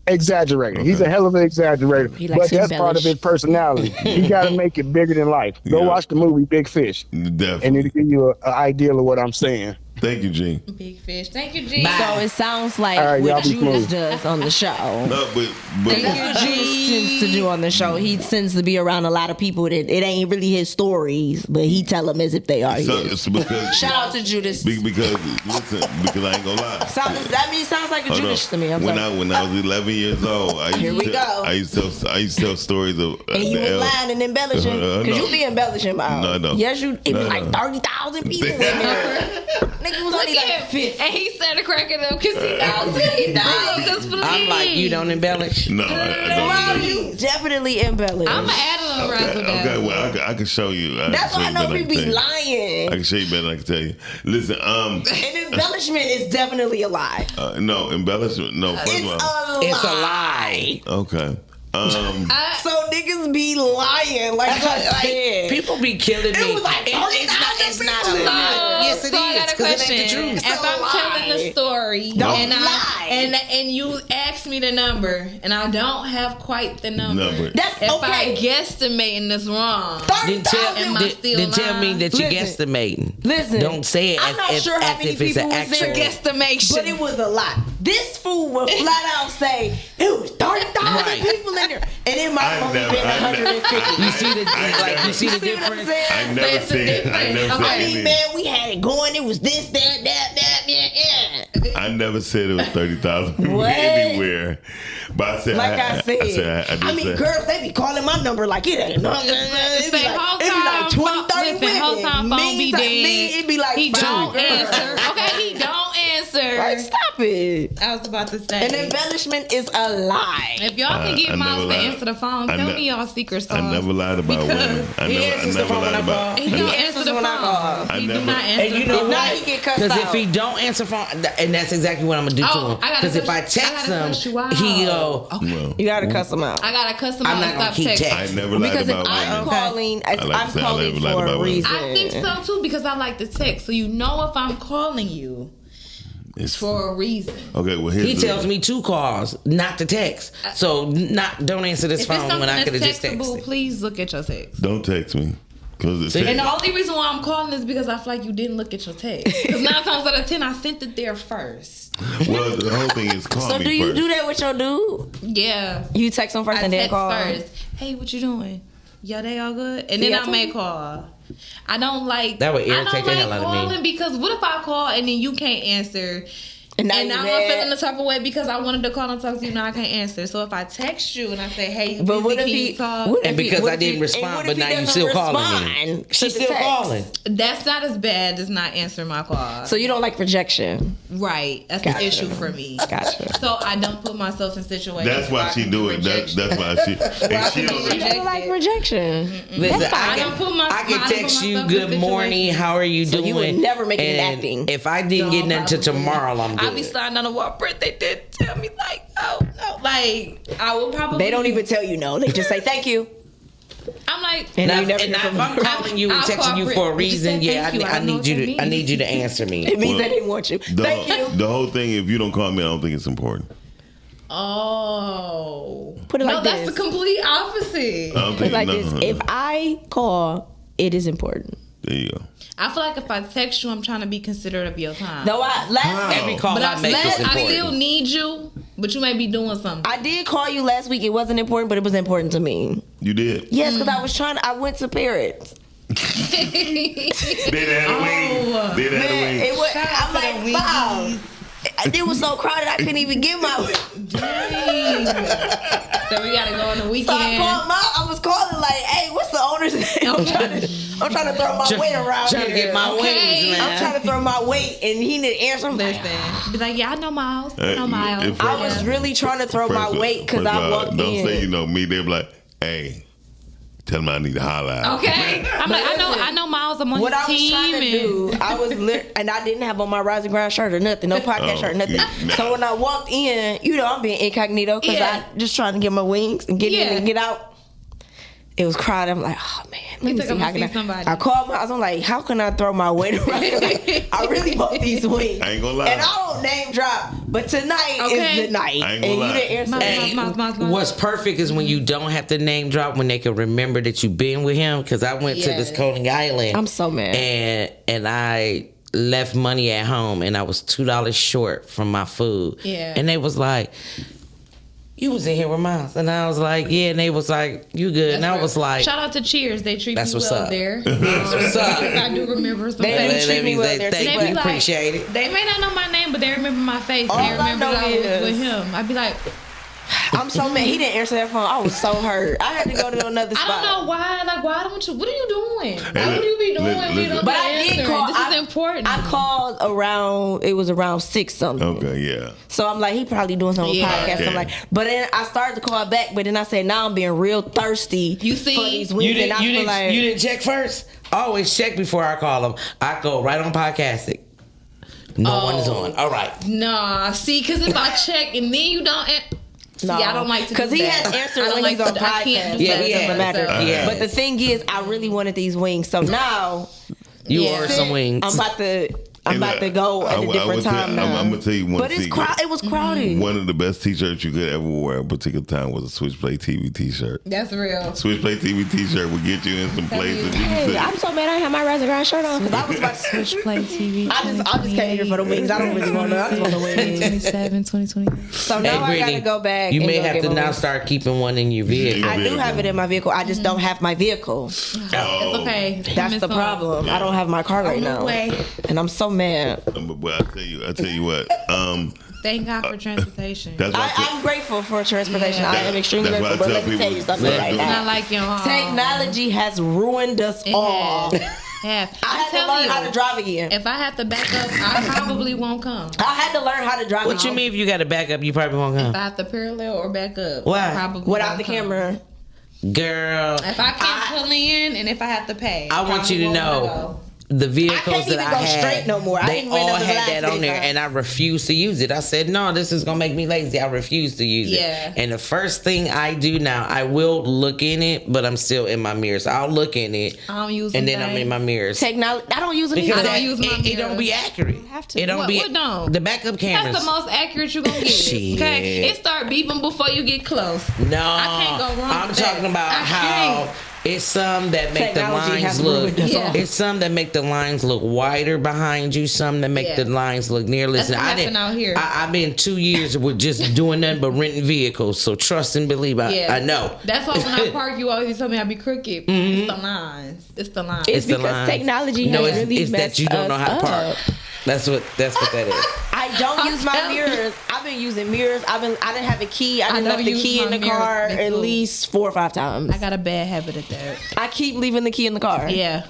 Exaggerator. Okay. He's a hell of an exaggerator. He But likes to that's part of embellish. his personality. He got to make it bigger than life. Go Yeah. watch the movie Big Fish, Definitely. and it'll give you an idea of what I'm saying. Thank you, Gene. Big fish. Thank you, G. So it sounds like All right, y'all what be Judas smooth. does on the show. No, but That's what Judas tends to do on the show. He tends to be around a lot of people that it ain't really his stories, but he tell them as if they are so, his. it's because Shout out to Judas. because I ain't gonna lie. Sounds like a Hold Judas on. to me. I'm when sorry. I was 11 years old, Here we go. I used to tell stories of And you was lying and embellishing because no. you be embellishing, Miles. No, no. Yes, you. It No, was like no. 30,000 people in there. Nigga was only like 50. And he started cracking up because he knows he knows. I'm like, you don't embellish. No, I don't. You definitely embellish. I'm gonna add a little razzle dazzle. Okay, well, I can show you. That's why I know we be I lying. can show you better than I can tell you. Listen, An embellishment is definitely a lie. no, embellishment. No, first It's of all. It's a lie. Okay. So niggas be lying like I said. People be killing me. It was like it's not a lie. Yes, it So I got is. a 'Cause it question. ain't the truth. If I'm telling the story Don't and lie. and you ask me the number and I don't have quite the number, That's if okay. I guesstimating this wrong, Then tell, 30,000. Am I then, still then tell me lying? that you're Listen. guesstimating. Listen. Don't say it I'm not as, sure how as many if it's people an was there. actual. guesstimation. But it was a lot. This fool would flat out say it was 30,000 Right. people in there, and it might I only never- been I never- 150. You see the like? You see the See what I'm difference? saying? I never That's the seen. I difference. never Okay. said I mean, any. man, we had it going. It was this, that, yeah. I never said it was 30,000 What? anywhere. But I said, Like I said, I did mean, say. girls, they be calling my number like it ain't nothing. It be Say, whole like, it be like time 20, phone- 30 listen, women. whole time phone be Means like dead. me, it be like He 5 don't girls. answer. Okay, he don't answer. Like, stop it. I was about to say. An embellishment is a lie. If y'all can I get never Miles to lied. answer the phone, I tell ne- me y'all secret sauce. I never lied about Because women. I he never answers the never phone when lied I about. call. He don't answers answer the when I call. phone. He I do never- not answer And you the know phone. If not, what? he get cussed Because if out. he don't answer phone, and that's exactly what I'm gonna do Oh, to him. I gotta Because if I cuss- I text gotta him, cuss you out. he go, Well, You gotta cuss them out. I gotta cuss him I'm out not and gonna stop keep texting. I never lied Because if about I'm women. calling, I like to I'm say I calling never lied for a about women. reason. I think so too because I like to text. So you know if I'm calling you It's for a reason. okay. Well, here's he the- tells me 2 calls, not to text. So don't answer this If it's phone something when I could that's have just textable, texted. please look at your text. Don't text me because it's See? And the only reason why I'm calling is because I feel like you didn't look at your text. Because 9 times out of 10, I sent it there first. well. The whole thing is call So me do you first. do that with your dude? Yeah. You text him first I and then text call? first. Hey, what you doing? Yeah, they all good. And See, then I I told may you. call. I don't like That would I irritate don't the like hell out of me. calling because what if I call and then you can't answer? And now And you now I'm mad. feeling the type of way because I wanted to call and talk to you, now I can't answer. So if I text you and I say, "Hey, you But busy, what if can he? you talk?" what if And he- because what I if he- didn't respond, and what but if he now you doesn't still calling me. respond to She's the still text? calling. That's not as bad as not answering my call. So you don't like rejection? Right, that's Gotcha. the issue for me. Gotcha. So I don't put myself in situations. That's why where I she can do be it. That's rejected. why she. And she don't. You don't like rejection? Listen, That's fine. I don't put my- I I can don't text put you, myself in good morning, situations. how are you So doing? you would never make it in And acting. If I didn't get nothing till tomorrow, I'm I be good. sliding on the wall. Birthday did tell me like, oh no, like I will probably. They don't even tell you no. They just say thank you. I'm like, And Now, you never and hear now from if I'm them. calling you and I'll texting you cooperate. for a Just reason, say yeah, thank you. I I know need you what to that I need you to means. answer me. It means Well, they didn't want you. Thank you. The whole thing. If you don't call me, I don't think it's important. oh, Put it no, like that's this. the complete opposite. I don't Put think it like no, this: no. if I call, it is important. There you go. I feel like if I text you, I'm trying to be considerate of your time. Though Every call but I make is I still important. need you, but you may be doing something. I did call you last week. It wasn't important, but it was important to me. You did. Yes, because I was trying. I went to Parrots. They had a wing. They had a Man, wing. it was, Shout out I'm to like, the wow. It was so crowded I couldn't even get my. Dang. So we gotta go on the So I weekend. called I was calling like, hey, what's the owner's name? I'm trying to throw my weight around Trying to here. get my Okay. wings, I'm man. trying to throw my weight, and he didn't answer. I'm like, Listen, be like, yeah, I know Miles. I know Miles. if- I was really trying to throw my First of- weight because first of I all, walked don't in. say you know me. They're like, hey, tell him I need to holler out. Okay. I'm like, I know Miles. I'm on What his I was team. trying to do, I was and I didn't have on my Rise and Grind shirt or nothing, no podcast shirt, nothing. Nah. So when I walked in, I'm being incognito because Yeah. I just trying to get my wings and get in and get out. It was crowded. I'm like, oh man, let me think see I'm how gonna can see somebody. I called my house. I'm like, how can I throw my weight around? Like, I really want these wings. I ain't gonna lie. And I don't name drop, but tonight Okay. is the night. I ain't And gonna you lie. didn't answer. Miles. What's perfect is when you don't have to name drop, when they can remember that you've been with him. Because I went to this Yes. Coney Island. I'm so mad. And I left money at home, and I was $2 short from my food. Yeah. And they was like, "You was in here with Miles," and I was like, "Yeah." And they was like, "You good?" And I was like, Shout out to Cheers. They treat That's me what's well up. there. That's what's up. I do remember some They things. do treat me well there, Thank too, you. but- be like- Appreciate it. They may not know my name, but they remember my face. All They I remember know that I was is- with him. I'd be like, I'm so mad. He didn't answer that phone. I was so hurt. I had to go to another spot. I don't know why. Like, why don't you? What are you doing? Why look, would you be doing? listen. We don't But be I did answering. call. This is important. I called around. It was around 6 something. Okay, yeah. So I'm like, he probably doing some Yeah. podcast. Okay. I'm like, but then I started to call back. But then I said, now I'm being real thirsty. You see? for these wings, You and I feel didn't, like you didn't check first? I always check before I call them. I go right on Podcastic. No one is on. All right. Nah, see, because if I check and then you don't. See, I don't like to do because he that. has answered I don't when like he's on to- I can't podcast. do Yeah, so it yeah. doesn't matter. Yeah. But the thing is, I really wanted these wings. So now You Yeah. ordered some wings. I'm about to. I'm Hey, about look, to go at I a would different tell- time now. I'm gonna tell you one but it's secret. it was crowded. One of the best t-shirts you could ever wear at a particular time was a Switchblade TV t-shirt. That's real. Switchblade TV t-shirt would get you in some places. You Hey, can I'm so mad I have my Rise and Grind shirt on because I was about to switch. Play TV. I just came here for the wings. I don't really want to. I just want the wings. 2027. So now I gotta go back. You and may go have get to my now wings. start keeping one in your vehicle. I do have it in my vehicle. I just don't have my vehicle. It's okay. That's the problem. I don't have my car right now, and I'm so mad. But I tell you what. Thank God for transportation. That's why I'm grateful for transportation. I am extremely That's why I grateful. But tell let me tell you people- something right It's not now. like your Technology has ruined us It all. has. I I'm had to telling learn you, how to drive again. if I have to back up, I probably won't come. I had to learn how to drive. What you again. mean if you got to back up, you probably won't If come? I have to parallel or back up, Why? I probably Without won't the come. camera. Girl, If I can't pull in and if I have to pay, I want you to probably won't know go. the I vehicles can't that even I go had, straight no more. I they didn't rent all up the had last that on there, day. and I refused to use it. I said, no, this is gonna make me lazy. I refuse to use Yeah. it. And the first thing I do now, I will look in it, but I'm still in my mirrors. I'll look in it, I don't use and them, then I'm babe. in my mirrors. Technology. I don't use it Because either. I don't use my it don't be mirrors. accurate. have to. It don't What- be what don't? the backup cameras. That's the most accurate you're gonna get. Shit. Okay, it start beeping before you get close. No, I can't go wrong I'm with talking that. about I how can't. it's some that make the Technology lines has look. ruined us all. It's some that make the lines look wider behind you. Some that make Yeah. the lines look near. Listen, what I happened didn't. out here. I've been 2 years with just doing nothing but renting vehicles. So trust and believe. I know. That's why when I park, you always tell me I be crooked. It's the lines. It's the lines. It's the because lines. technology No, has it's, really it's that messed you don't know us how to park. up. That's what that is. I don't use my telling you. mirrors. I've been using mirrors. I didn't have a key. I I didn't don't left the use key in my the mirrors. car Me at too. least 4 or 5 times. I got a bad habit at that. I keep leaving the key in the car. Yeah.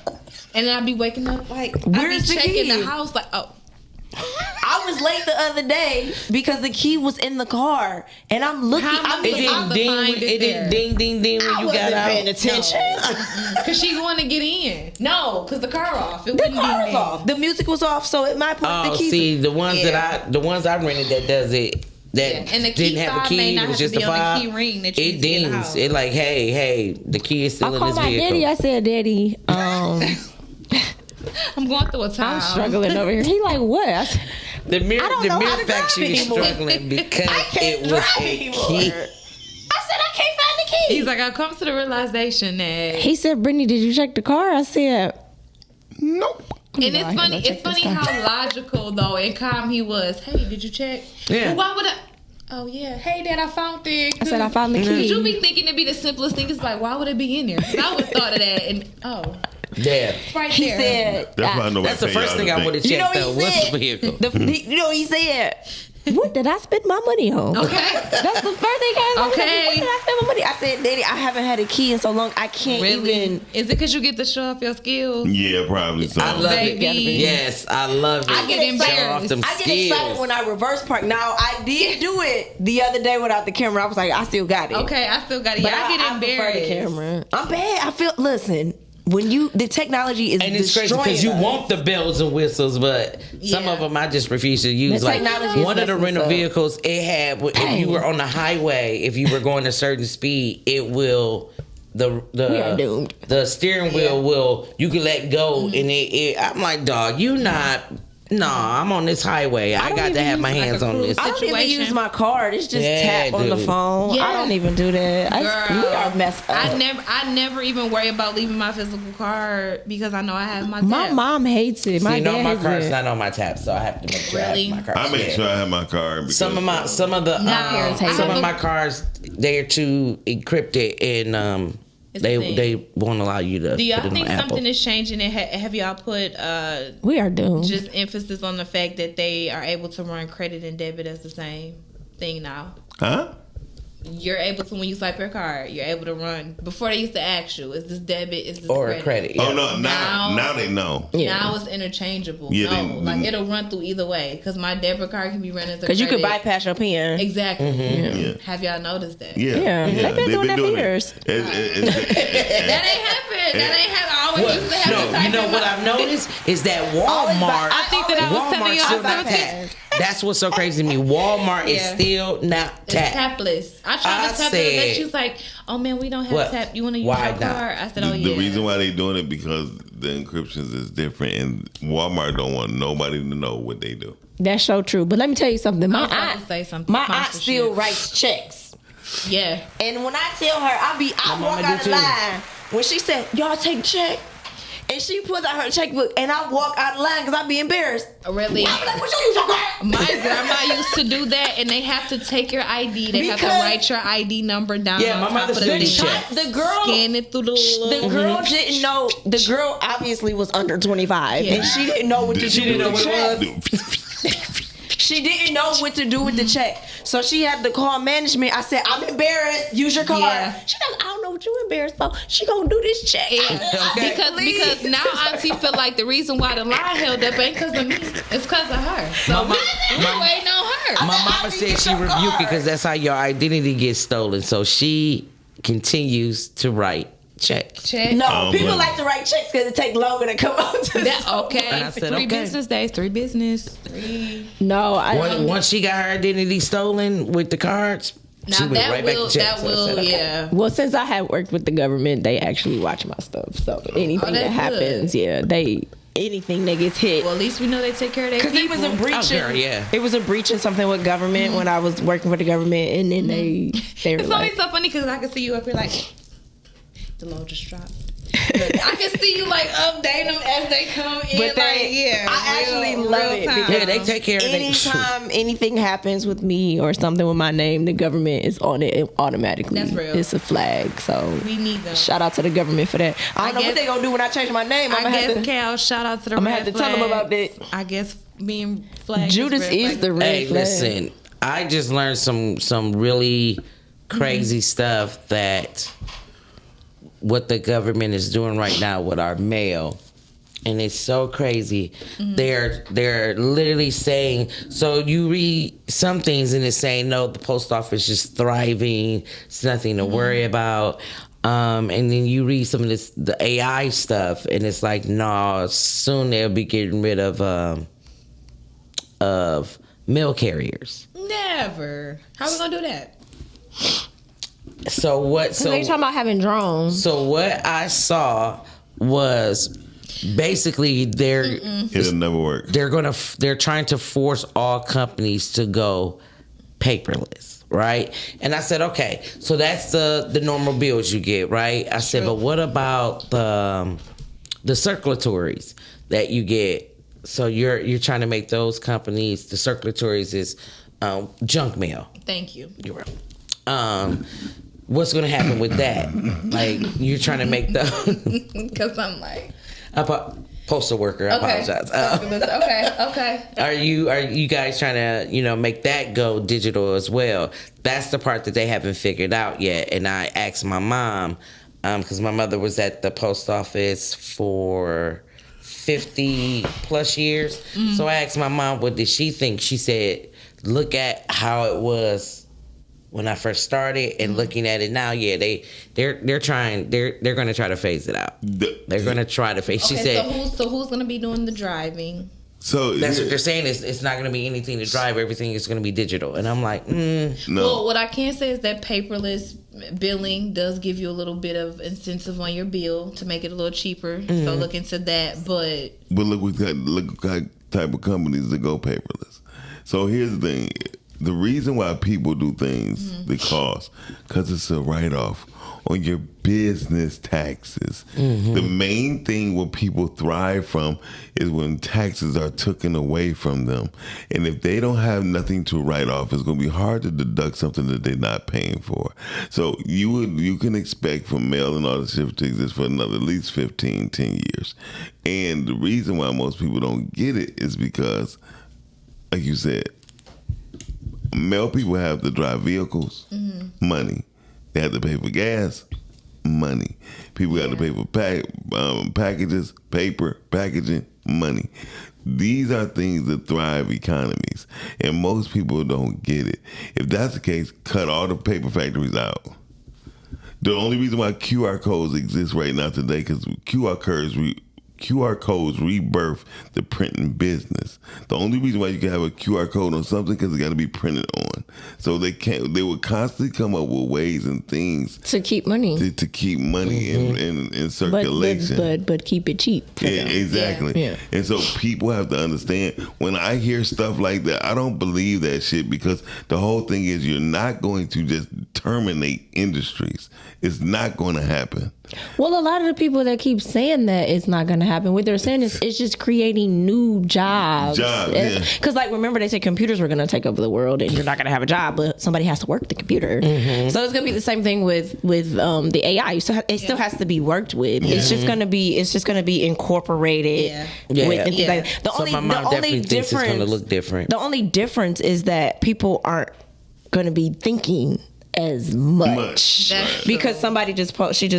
And then I be waking up like I Where's be the checking key? the house like I was late the other day because the key was in the car, and I'm looking. How I'm many It I didn't have to ding. find it It didn't there. ding ding ding when I you wasn't got paying out. attention. because she want to get in. No, because the car off. It The wouldn't car be was off. The music was off, so it might put Oh, the key. see, the ones Yeah. the ones I rented that does it. That Yeah, and the key didn't have a fob key. may It not was have just to be a on the fob. key ring that you It use to get in the dings. house. It like, hey, the key is I still in called this my vehicle. daddy. I said, Daddy, I'm going through a time. I'm struggling over here. He like, what? I said, The mere I don't know how to fact drive she is anymore. struggling because I it can't was drive a anymore. key. I said, I can't find the key. He's like, I've come to the realization that. He said, Brittany, did you check the car? I said, Nope. And it's I gotta funny. check It's funny this car. how logical though and calm he was. Hey, did you check? Yeah. Well, why would I? Oh yeah. Hey, Dad, I found it. I said, I found the key. You be thinking it'd be the simplest thing. It's like, why would it be in there? 'Cause I would have thought of that. And Yeah. it's right He there. said, That's why nobody That's the pay first y'all thing to I think. would have you know checked what though. he What's said? the vehicle? You know what he said? What did I spend my money on? Okay. That's the first thing I was Okay. What did I spend my money? I said, Daddy, I haven't had a key in so long. I can't Really? even. Is it because you get to show off your skills? Yeah, probably so. I love Baby. it. Yes, I love it. I get excited. Show off them I get skills. excited when I reverse park. Now I did do it the other day without the camera. I was like, I still got it. Okay, I still got it. But Yeah, I get embarrassed. prefer the camera. I'm bad. I feel. Listen, when the technology is And it's crazy destroying because you us. want the bells and whistles, but some Yeah. of them I just refuse to use. The Like technology is one of the messing us rental up. vehicles, it had if you were on the highway, if you were going a certain speed, it will We are doomed. the steering wheel will you can let go, and I'm like, dog, you not. Nah, I'm on this highway. I don't got to even have my use, like, hands a on cruise this. I don't even situation. use my card. It's just Yeah, tap on the dude. phone. Yeah. I don't even do that. We are messed up. I never even worry about leaving my physical card because I know I have my My tap. mom hates it. My See, no, dad my hates card's it. not on my tab, so I have to make sure Really? I have my card. I make sure I have my card. Because, Some of the parents hate some it. of my cards, they're too encrypted, and It's the thing. they won't allow you to. Do y'all put it think on Apple. something is changing? And have y'all put We are doomed. just emphasis on the fact that they are able to run credit and debit as the same thing now? Huh? You're able to, when you swipe your card, you're able to run. Before they used to ask you, is this debit? Is this or credit? Yeah. Oh no! Now Now- they know. Yeah. Now it's interchangeable. Yeah, no, they- like it'll run through either way because my debit card can be run as a Because you could credit. bypass your PIN. Exactly. Yeah. Have y'all noticed that? Yeah, Yeah. They've been doing that for it. years. That ain't happened. That ain't happened. I always used to have to No, type you know in what my- I've noticed is that Walmart. I think that I was telling Walmart y'all still not something. tapped. That's what's so crazy to me. Walmart is Yeah. still not It's tapped. tapless. I tried I to tap said- it, but she was like, "Oh man, we don't have What? tap. You want to use Why your not? card?" I said, "Oh The yeah." reason why they doing it because the encryptions is different, and Walmart don't want nobody to know what they do. That's so true. But let me tell you something. I My was about aunt, to say something. my aunt Sponsorship. still writes checks. Yeah. And when I tell her, I walk mama out do the too. line. When she said, y'all take check. And she pulls out her checkbook and I walk out the line because I be embarrassed. Really? I'm like, what you use your card? My grandma used to do that, and they have to take your ID. They have to Because- write your ID number down. Yeah, on my top mother of the still thing. uses check. The girl, Scan it through the the little. girl didn't know. The girl obviously was under 25, Yeah. and she didn't know what to She do didn't with know the what check. it was. She didn't know what to do with the check, so she had to call management. I said, "I'm embarrassed. Use your card." Yeah. She goes, "I don't know what you embarrassed for. She gonna do this check." Okay. Because now Auntie feel like the reason why the line held up ain't because of me. It's because of her. So My we mom- waiting on her. My mama said she rebuked it because that's how your identity gets stolen. So she continues to write check. Check. No, Oh, people man. like to write checks because it takes longer to come out. To That okay. And I said, 3 okay. business days. 3 business. 3. No, Once she got her identity stolen with the cards, she Now went that right will back to check. that So I will said, okay. yeah. Well, since I have worked with the government, they actually watch my stuff. So anything that's that happens, anything that gets hit. Well, at least we know they take care of their Because it people. was a breach. Oh, girl, yeah. It was a breach in something with government when I was working for the government, and then they were It's like, always so funny because I can see you up here like the load just dropped. But I can see you like update them as they come in. But they- I actually love it because- Yeah, they take care of it. anytime anything happens with me or something with my name, the government is on it automatically. That's real. It's a flag. So We need them. shout out to the government for that. I don't know guess- what they gonna do when I change my name. I'm I gonna guess have to. Cal, shout out to the I'ma red have to tell 'em flags. about that. I guess being flagged. Judas red is flag. the red Hey, flag. listen, I just learned some really crazy stuff that what the government is doing right now with our mail. And it's so crazy. They're literally saying, so you read some things and it's saying, no, the post office is thriving. It's nothing to worry about. And then you read some of the AI stuff and it's like, no, soon they'll be getting rid of mail carriers. Never. How we gonna do that? So what? So they talking about having drones. So what I saw was basically It'll never work. they're trying to force all companies to go paperless, right? And I said, okay, so that's the normal bills you get, right? I said, but what about the circulatories that you get? So you're trying to make those companies, the circulatories is junk mail. Thank you. You're right. What's going to happen with that? Like, you're trying to make the... Because I'm like, Postal worker. I apologize. Okay. Are you guys trying to make that go digital as well? That's the part that they haven't figured out yet. And I asked my mom, because my mother was at the post office for 50 plus years. Mm-hmm. So I asked my mom, what did she think? She said, look at how it was when I first started and looking at it now. Yeah, they're going to try to phase it out. They're going to try to phase. She said, so who's going to be doing the driving? So that's what they're saying. It's not going to be anything to drive. Everything is going to be digital. And I'm like, no. Well, what I can say is that paperless billing does give you a little bit of incentive on your bill to make it a little cheaper. So look into that. But look what type of companies that go paperless. So here's the thing. The reason why people do things because it's a write-off on your business taxes. The main thing what people thrive from is when taxes are taken away from them. And if they don't have nothing to write off, it's going to be hard to deduct something that they're not paying for. So you can expect from mail and order ship to exist for another at least 10 years. And the reason why most people don't get it is because, like you said, mail people have to drive vehicles, money. They have to pay for gas, money. People got to pay for packages, paper, packaging, money. These are things that thrive economies, and most people don't get it. If that's the case, cut all the paper factories out. The only reason why QR codes exist right now today, because QR codes rebirth the printing business. The only reason why you can have a QR code on something because it got to be printed on. So they would constantly come up with ways and things to keep money in circulation. But keep it cheap. Exactly. Yeah. And so people have to understand, when I hear stuff like that, I don't believe that shit, because the whole thing is you're not going to just terminate industries. It's not going to happen. Well, a lot of the people that keep saying that it's not going to happen, what they're saying is it's just creating new jobs. Because, remember they said computers were going to take over the world and you're not going to have a job, but somebody has to work the computer. So it's going to be the same thing with the AI. It still has to be worked with. It's just going to be incorporated. My mom definitely thinks it's going to look different. The only difference is that people aren't going to be thinking as much because somebody just posted.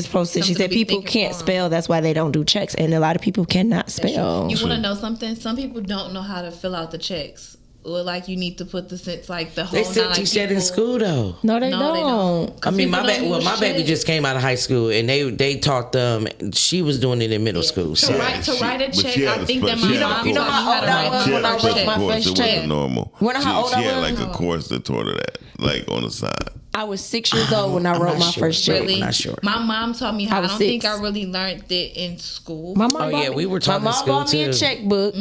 She said people can't spell, that's why they don't do checks, and a lot of people cannot spell. You want to know something? Some people don't know how to fill out the checks. Or you need to put the whole. They still teach that in school though. No, they don't. I mean, my baby just came out of high school, and they taught them. She was doing it in middle school. So. To write a check, I think that my mom you know how old I was when I wrote my first check. It wasn't normal. She had a course that taught her that, on the side. I was 6 years old when I wrote my first check. Really? I'm not sure. My mom taught me how. I don't 6. think I really learned it in school. My mom we were taught in school too. My mom bought me a checkbook.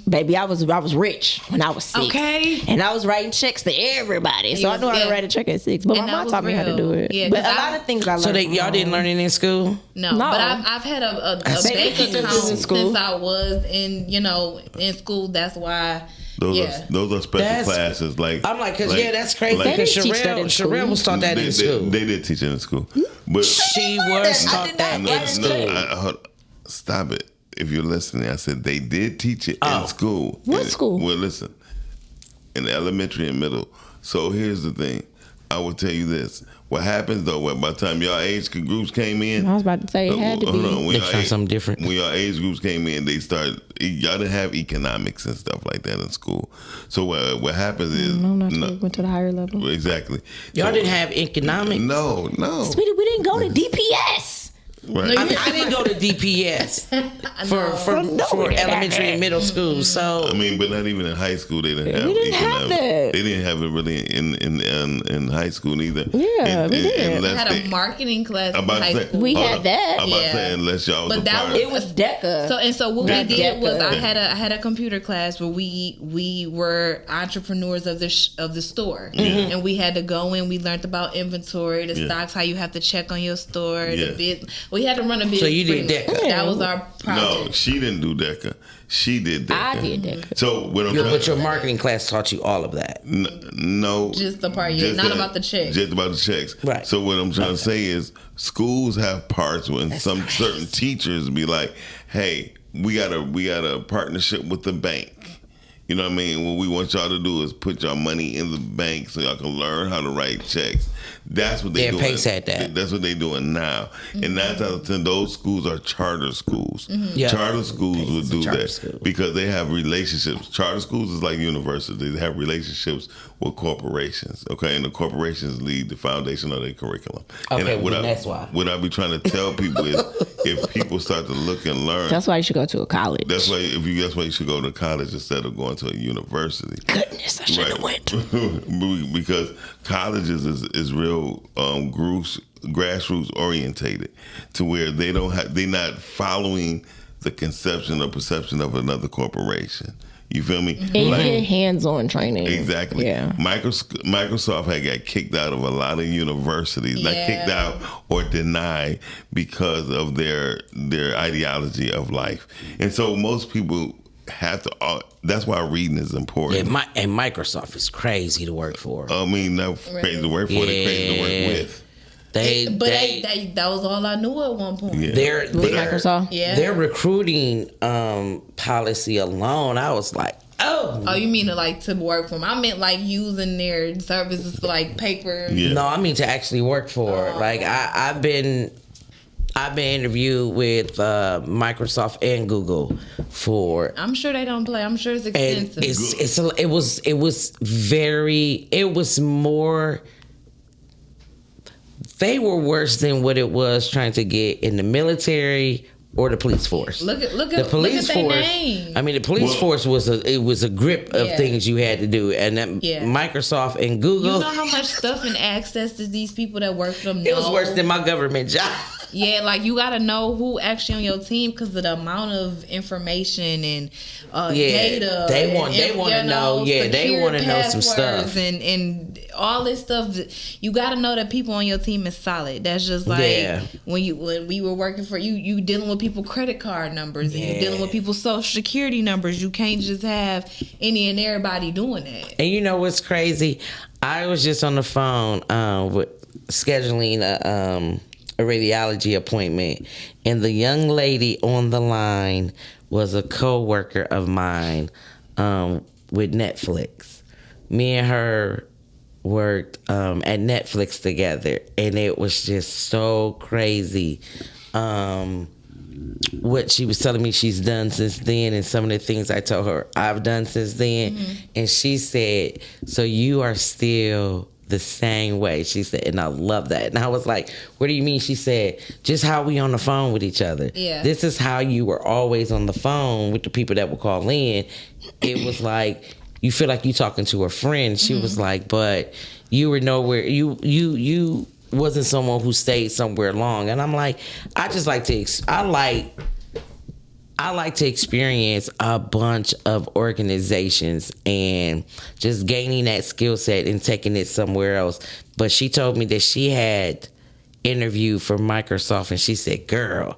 Baby, I was rich when I was 6. Okay. And I was writing checks to everybody. So I knew how to write a check at 6. But my mom taught me how to do it. Yeah, but a lot of things I learned. So y'all didn't learn it in school? No. But I've had a bank account since I was in school. That's why. Those are special classes. I'm like, that's crazy. Because Sherelle was taught that in school. They did teach it in school, but she was taught that in school. Stop it! If you're listening, I said they did teach it in school. What school? Well, listen, in elementary and middle. So here's the thing. I will tell you this. What happens though, by the time y'all age groups came in, I was about to say it had to be. They tried something different. When y'all age groups came in, y'all didn't have economics and stuff like that in school. So what happens is, went to the higher level. Exactly. Y'all didn't have economics. No. Sweetie, we didn't go to DPS. Right. I didn't go to DPS for elementary and middle school. So but not even in high school they didn't have. We didn't have that. They didn't have it really in high school either. Yeah, we did. We had a marketing class in high school. We had that. I'm about to say, unless y'all was it was DECA. So what we did was I had a computer class where we were entrepreneurs of the store, and we had to go in. We learned about inventory, the stocks, how you have to check on your store, the business. We had to run a business. So you did DECA. That was our project. No, she didn't do DECA. She did DECA. I did DECA. So but your marketing class taught you all of that. No, just the part. Not about the checks. Just about the checks. Right. So what I'm trying to say is, schools have parts when certain teachers be like, "Hey, we got a partnership with the bank. You know what I mean? What we want y'all to do is put your money in the bank so y'all can learn how to write checks. That's what they doing. Pace had that. That's what they doing now. And 9 times out of 10, those schools are charter schools. Yeah. Charter schools would do that school. because they have relationships. Charter schools is like universities. They have relationships with corporations. Okay, and the corporations lead the foundation of their curriculum. Okay, and that's why. What I be trying to tell people is, if people start to look and learn, That's why you should go to a college. that's why you should go to college instead of going to a university. Goodness, I should have went. Because colleges is real grassroots orientated, to where they're not following the conception or perception of another corporation. You feel me? And you get hands-on training. Exactly. Yeah. Microsoft had got kicked out of a lot of universities, not kicked out or denied because of their ideology of life. And so most people have to. That's why reading is important. Yeah, and Microsoft is crazy to work for. I mean, not crazy to work for. They're crazy to work with. That was all I knew at one point. Yeah. Their Microsoft. Yeah. Their recruiting policy alone, I was like, Oh, you mean to work for them? I meant like using their services for like paper. Yeah. no, I mean to actually work for. Like I've been interviewed with Microsoft and Google for. I'm sure they don't play. I'm sure it's And expensive. it was more. They were worse than what it was trying to get in the military or the police force. Look at the police their force. name. I mean, the police force was a grip of Yeah. things you had to do, and then Microsoft and Google. You know how much stuff and access to these people that work for them know? It was worse than my government job. Yeah, like you got to know who actually on your team because of the amount of information and data. They want and, to know. Yeah, they secure want to know some passwords stuff. and all this stuff. You got to know that people on your team is solid. That's just like when we were working for you dealing with people credit card numbers and you dealing with people's social security numbers. You can't just have any and everybody doing that. And you know what's crazy? I was just on the phone with scheduling a radiology appointment, and the young lady on the line was a co-worker of mine with Netflix. Me and her worked at Netflix together, and it was just so crazy what she was telling me she's done since then, and some of the things I told her I've done since then. And she said, so you are still the same way. She said, and I love that. And I was like, what do you mean? She said, just how we on the phone with each other. Yeah. This is how you were always on the phone with the people that would call in. It was like, you feel like you talking to a friend. She was like, but you were nowhere. You wasn't someone who stayed somewhere long. And I'm like, I like to experience a bunch of organizations and just gaining that skill set and taking it somewhere else. But she told me that she had interviewed for Microsoft, and she said, girl,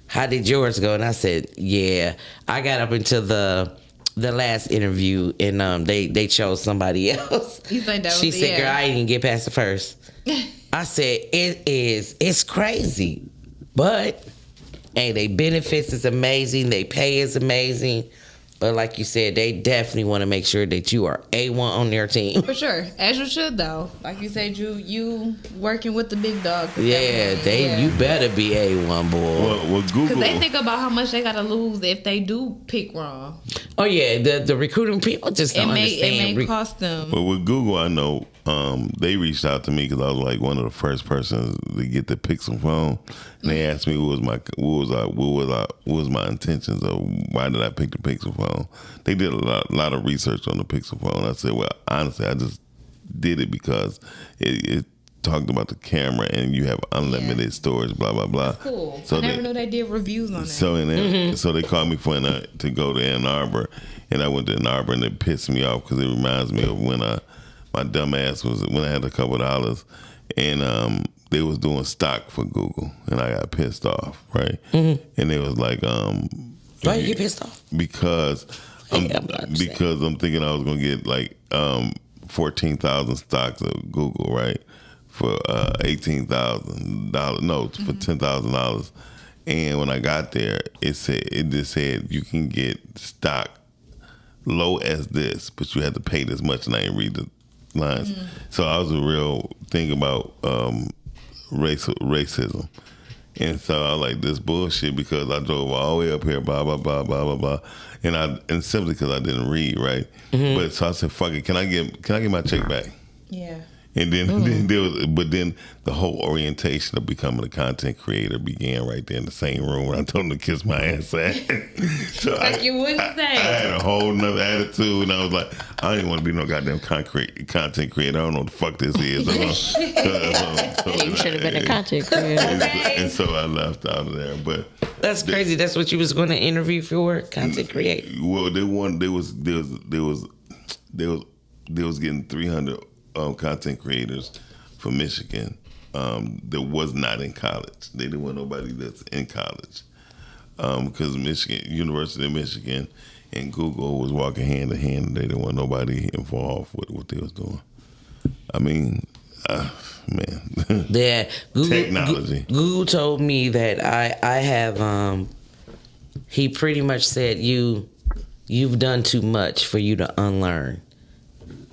how did yours go? And I said, yeah, I got up until the last interview, and they chose somebody else. You think that She was said, girl, I didn't even get past the first. I said, it's crazy, but hey, they benefits is amazing, they pay is amazing, but like you said, they definitely want to make sure that you are A1 on their team. For sure, as you should though. Like you said, you working with the big dogs. Yeah, you better be A1, boy. Well, Google. Because they think about how much they gotta lose if they do pick wrong. Oh yeah, the recruiting people just don't understand. It may cost them. But with Google, I know they reached out to me because I was like one of the first persons to get the Pixel phone, and they asked me what was my intentions of why did I pick the Pixel phone. They did a lot of research on the Pixel phone. I said, well, honestly, I just did it because it talked about the camera and you have unlimited storage, blah blah blah. That's cool. So I never knew they did reviews on that. So they called me to go to Ann Arbor, and I went to Ann Arbor, and it pissed me off because it reminds me of when my dumb ass when I had a couple of dollars, and they was doing stock for Google, and I got pissed off, right? And it was like, why you get pissed off? Because I'm thinking I was gonna get like 14,000 stocks of Google, right, for $18,000. No, for $10,000. And when I got there, it just said you can get stock low as this, but you had to pay this much, and I didn't read the lines. So I was a real thing about racism. And so I was like, this bullshit, because I drove all the way up here, blah, blah, blah, blah, blah, blah. And simply because I didn't read, right? But so I said, fuck it, can I get my check back? Yeah. And then then the whole orientation of becoming a content creator began right there in the same room where I told them to kiss my ass. So Like you wouldn't say. I had a whole nother attitude, and I was like, I don't even want to be no goddamn content creator. I don't know what the fuck this is. You should have been a content creator. And so I left out of there. But That's crazy. That's what you was going to interview for, content creator. well, they was getting 300 content creators from Michigan that was not in college. They didn't want nobody that's in college because University of Michigan and Google was walking hand in hand, and they didn't want nobody involved with what they was doing. I mean, man. Yeah, Technology. Google told me that I have. He pretty much said you've done too much for you to unlearn,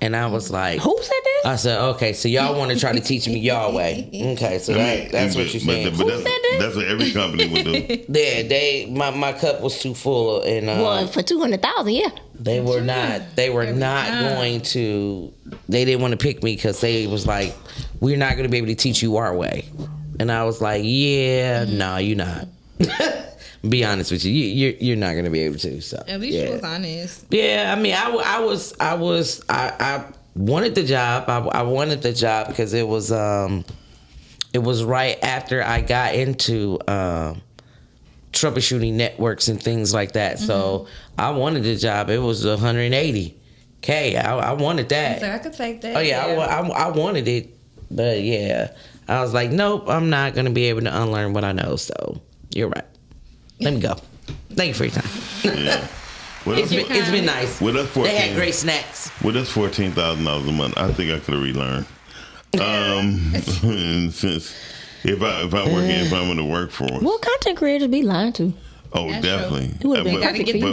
and I was like, Who said that? I said, okay, so y'all want to try to teach me y'all way. Okay, so that's what you're saying. But that's what every company would do. Yeah, my cup was too full, and Well, for 200,000, yeah. they were not going to. They didn't want to pick me because they was like, we're not going to be able to teach you our way, and I was like, yeah, no, you're not. Be honest with you, you're not going to be able to. So At least you was honest. yeah, I mean, I wanted the job. I wanted the job because it was right after I got into troubleshooting networks and things like that. So I wanted the job. It was $180K. I wanted that. So I could take that. Oh yeah, I wanted it, but yeah, I was like, nope, I'm not gonna be able to unlearn what I know. So you're right. Let me go. Thank you for your time. Yeah. It's been nice. With us They had great snacks. With us $14,000 a month, I think I could have relearned. Since if I'm in the workforce. Well, content creators be lying to. Oh, That's definitely. It would have been perfect for you.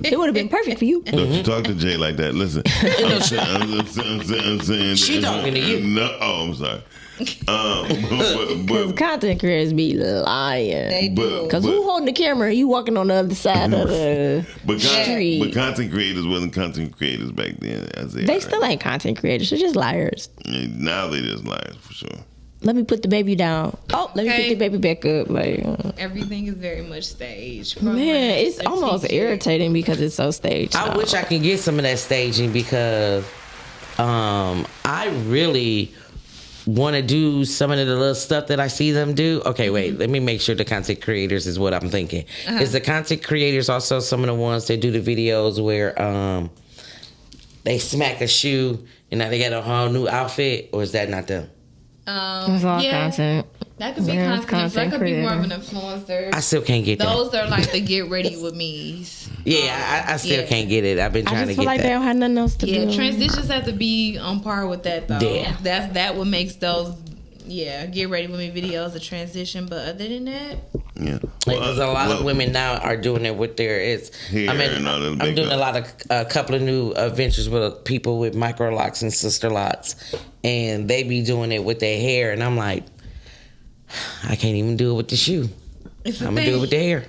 It would have been perfect for you. Don't you talk to Jay like that. Listen, I'm saying. She talking to you. No, I'm sorry. Because content creators be lying. They do. Because who holding the camera? You walking on the other side of the street. But content creators wasn't content creators back then. They still ain't content creators. They're just liars. Now they just liars for sure. Let me put the baby down. Oh, let me pick the baby back up. Like, Everything is very much staged. man, it's almost irritating because it's so staged. I wish I could get some of that staging because I really want to do some of the little stuff that I see them do. Okay, wait, let me make sure the content creators is what I'm thinking. Is the content creators also some of the ones that do the videos where they smack a shoe and now they got a whole new outfit, or is that not them? It's all content. That could be content. That could be more of an influencer. I still can't get that. Those are like the get ready with me's. Yeah, I still can't get it. I've been trying to get feel like that. they don't have nothing else to do. Transitions have to be on par with that though. Yeah. That what makes those get ready with me videos a transition. But other than that, yeah, because a lot of women now are doing it with their I'm doing a lot of a couple of new ventures with people with micro locks and sister locks, and they be doing it with their hair, and I'm like, I can't even do it with the shoe. I'm gonna do it with the hair.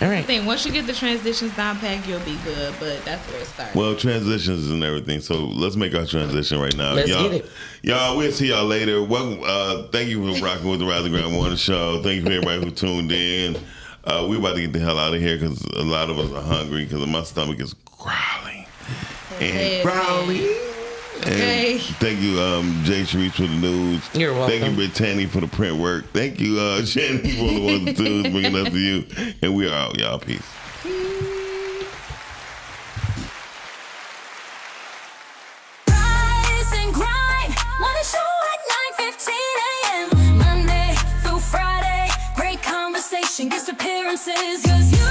All right. I think once you get the transitions down packed, you'll be good. But that's where it starts. Well, transitions and everything. So let's make our transition right now. Let's y'all, get it. Y'all, we'll see y'all later. Welcome. Thank you for rocking with the Rise and Grind Morning Show. Thank you for everybody who tuned in. We're about to get the hell out of here because a lot of us are hungry because my stomach is growling. And growling. Okay. And thank you, Jay Sharice for the news. You're welcome. Thank you, Brittany, for the print work. Thank you, Shannon, for the ones and twos bringing us to you. And we are out, y'all. Peace. Rise and grind. Morning show at 9:15 a.m. Monday through Friday. Great conversation, guest appearances. 'Cause you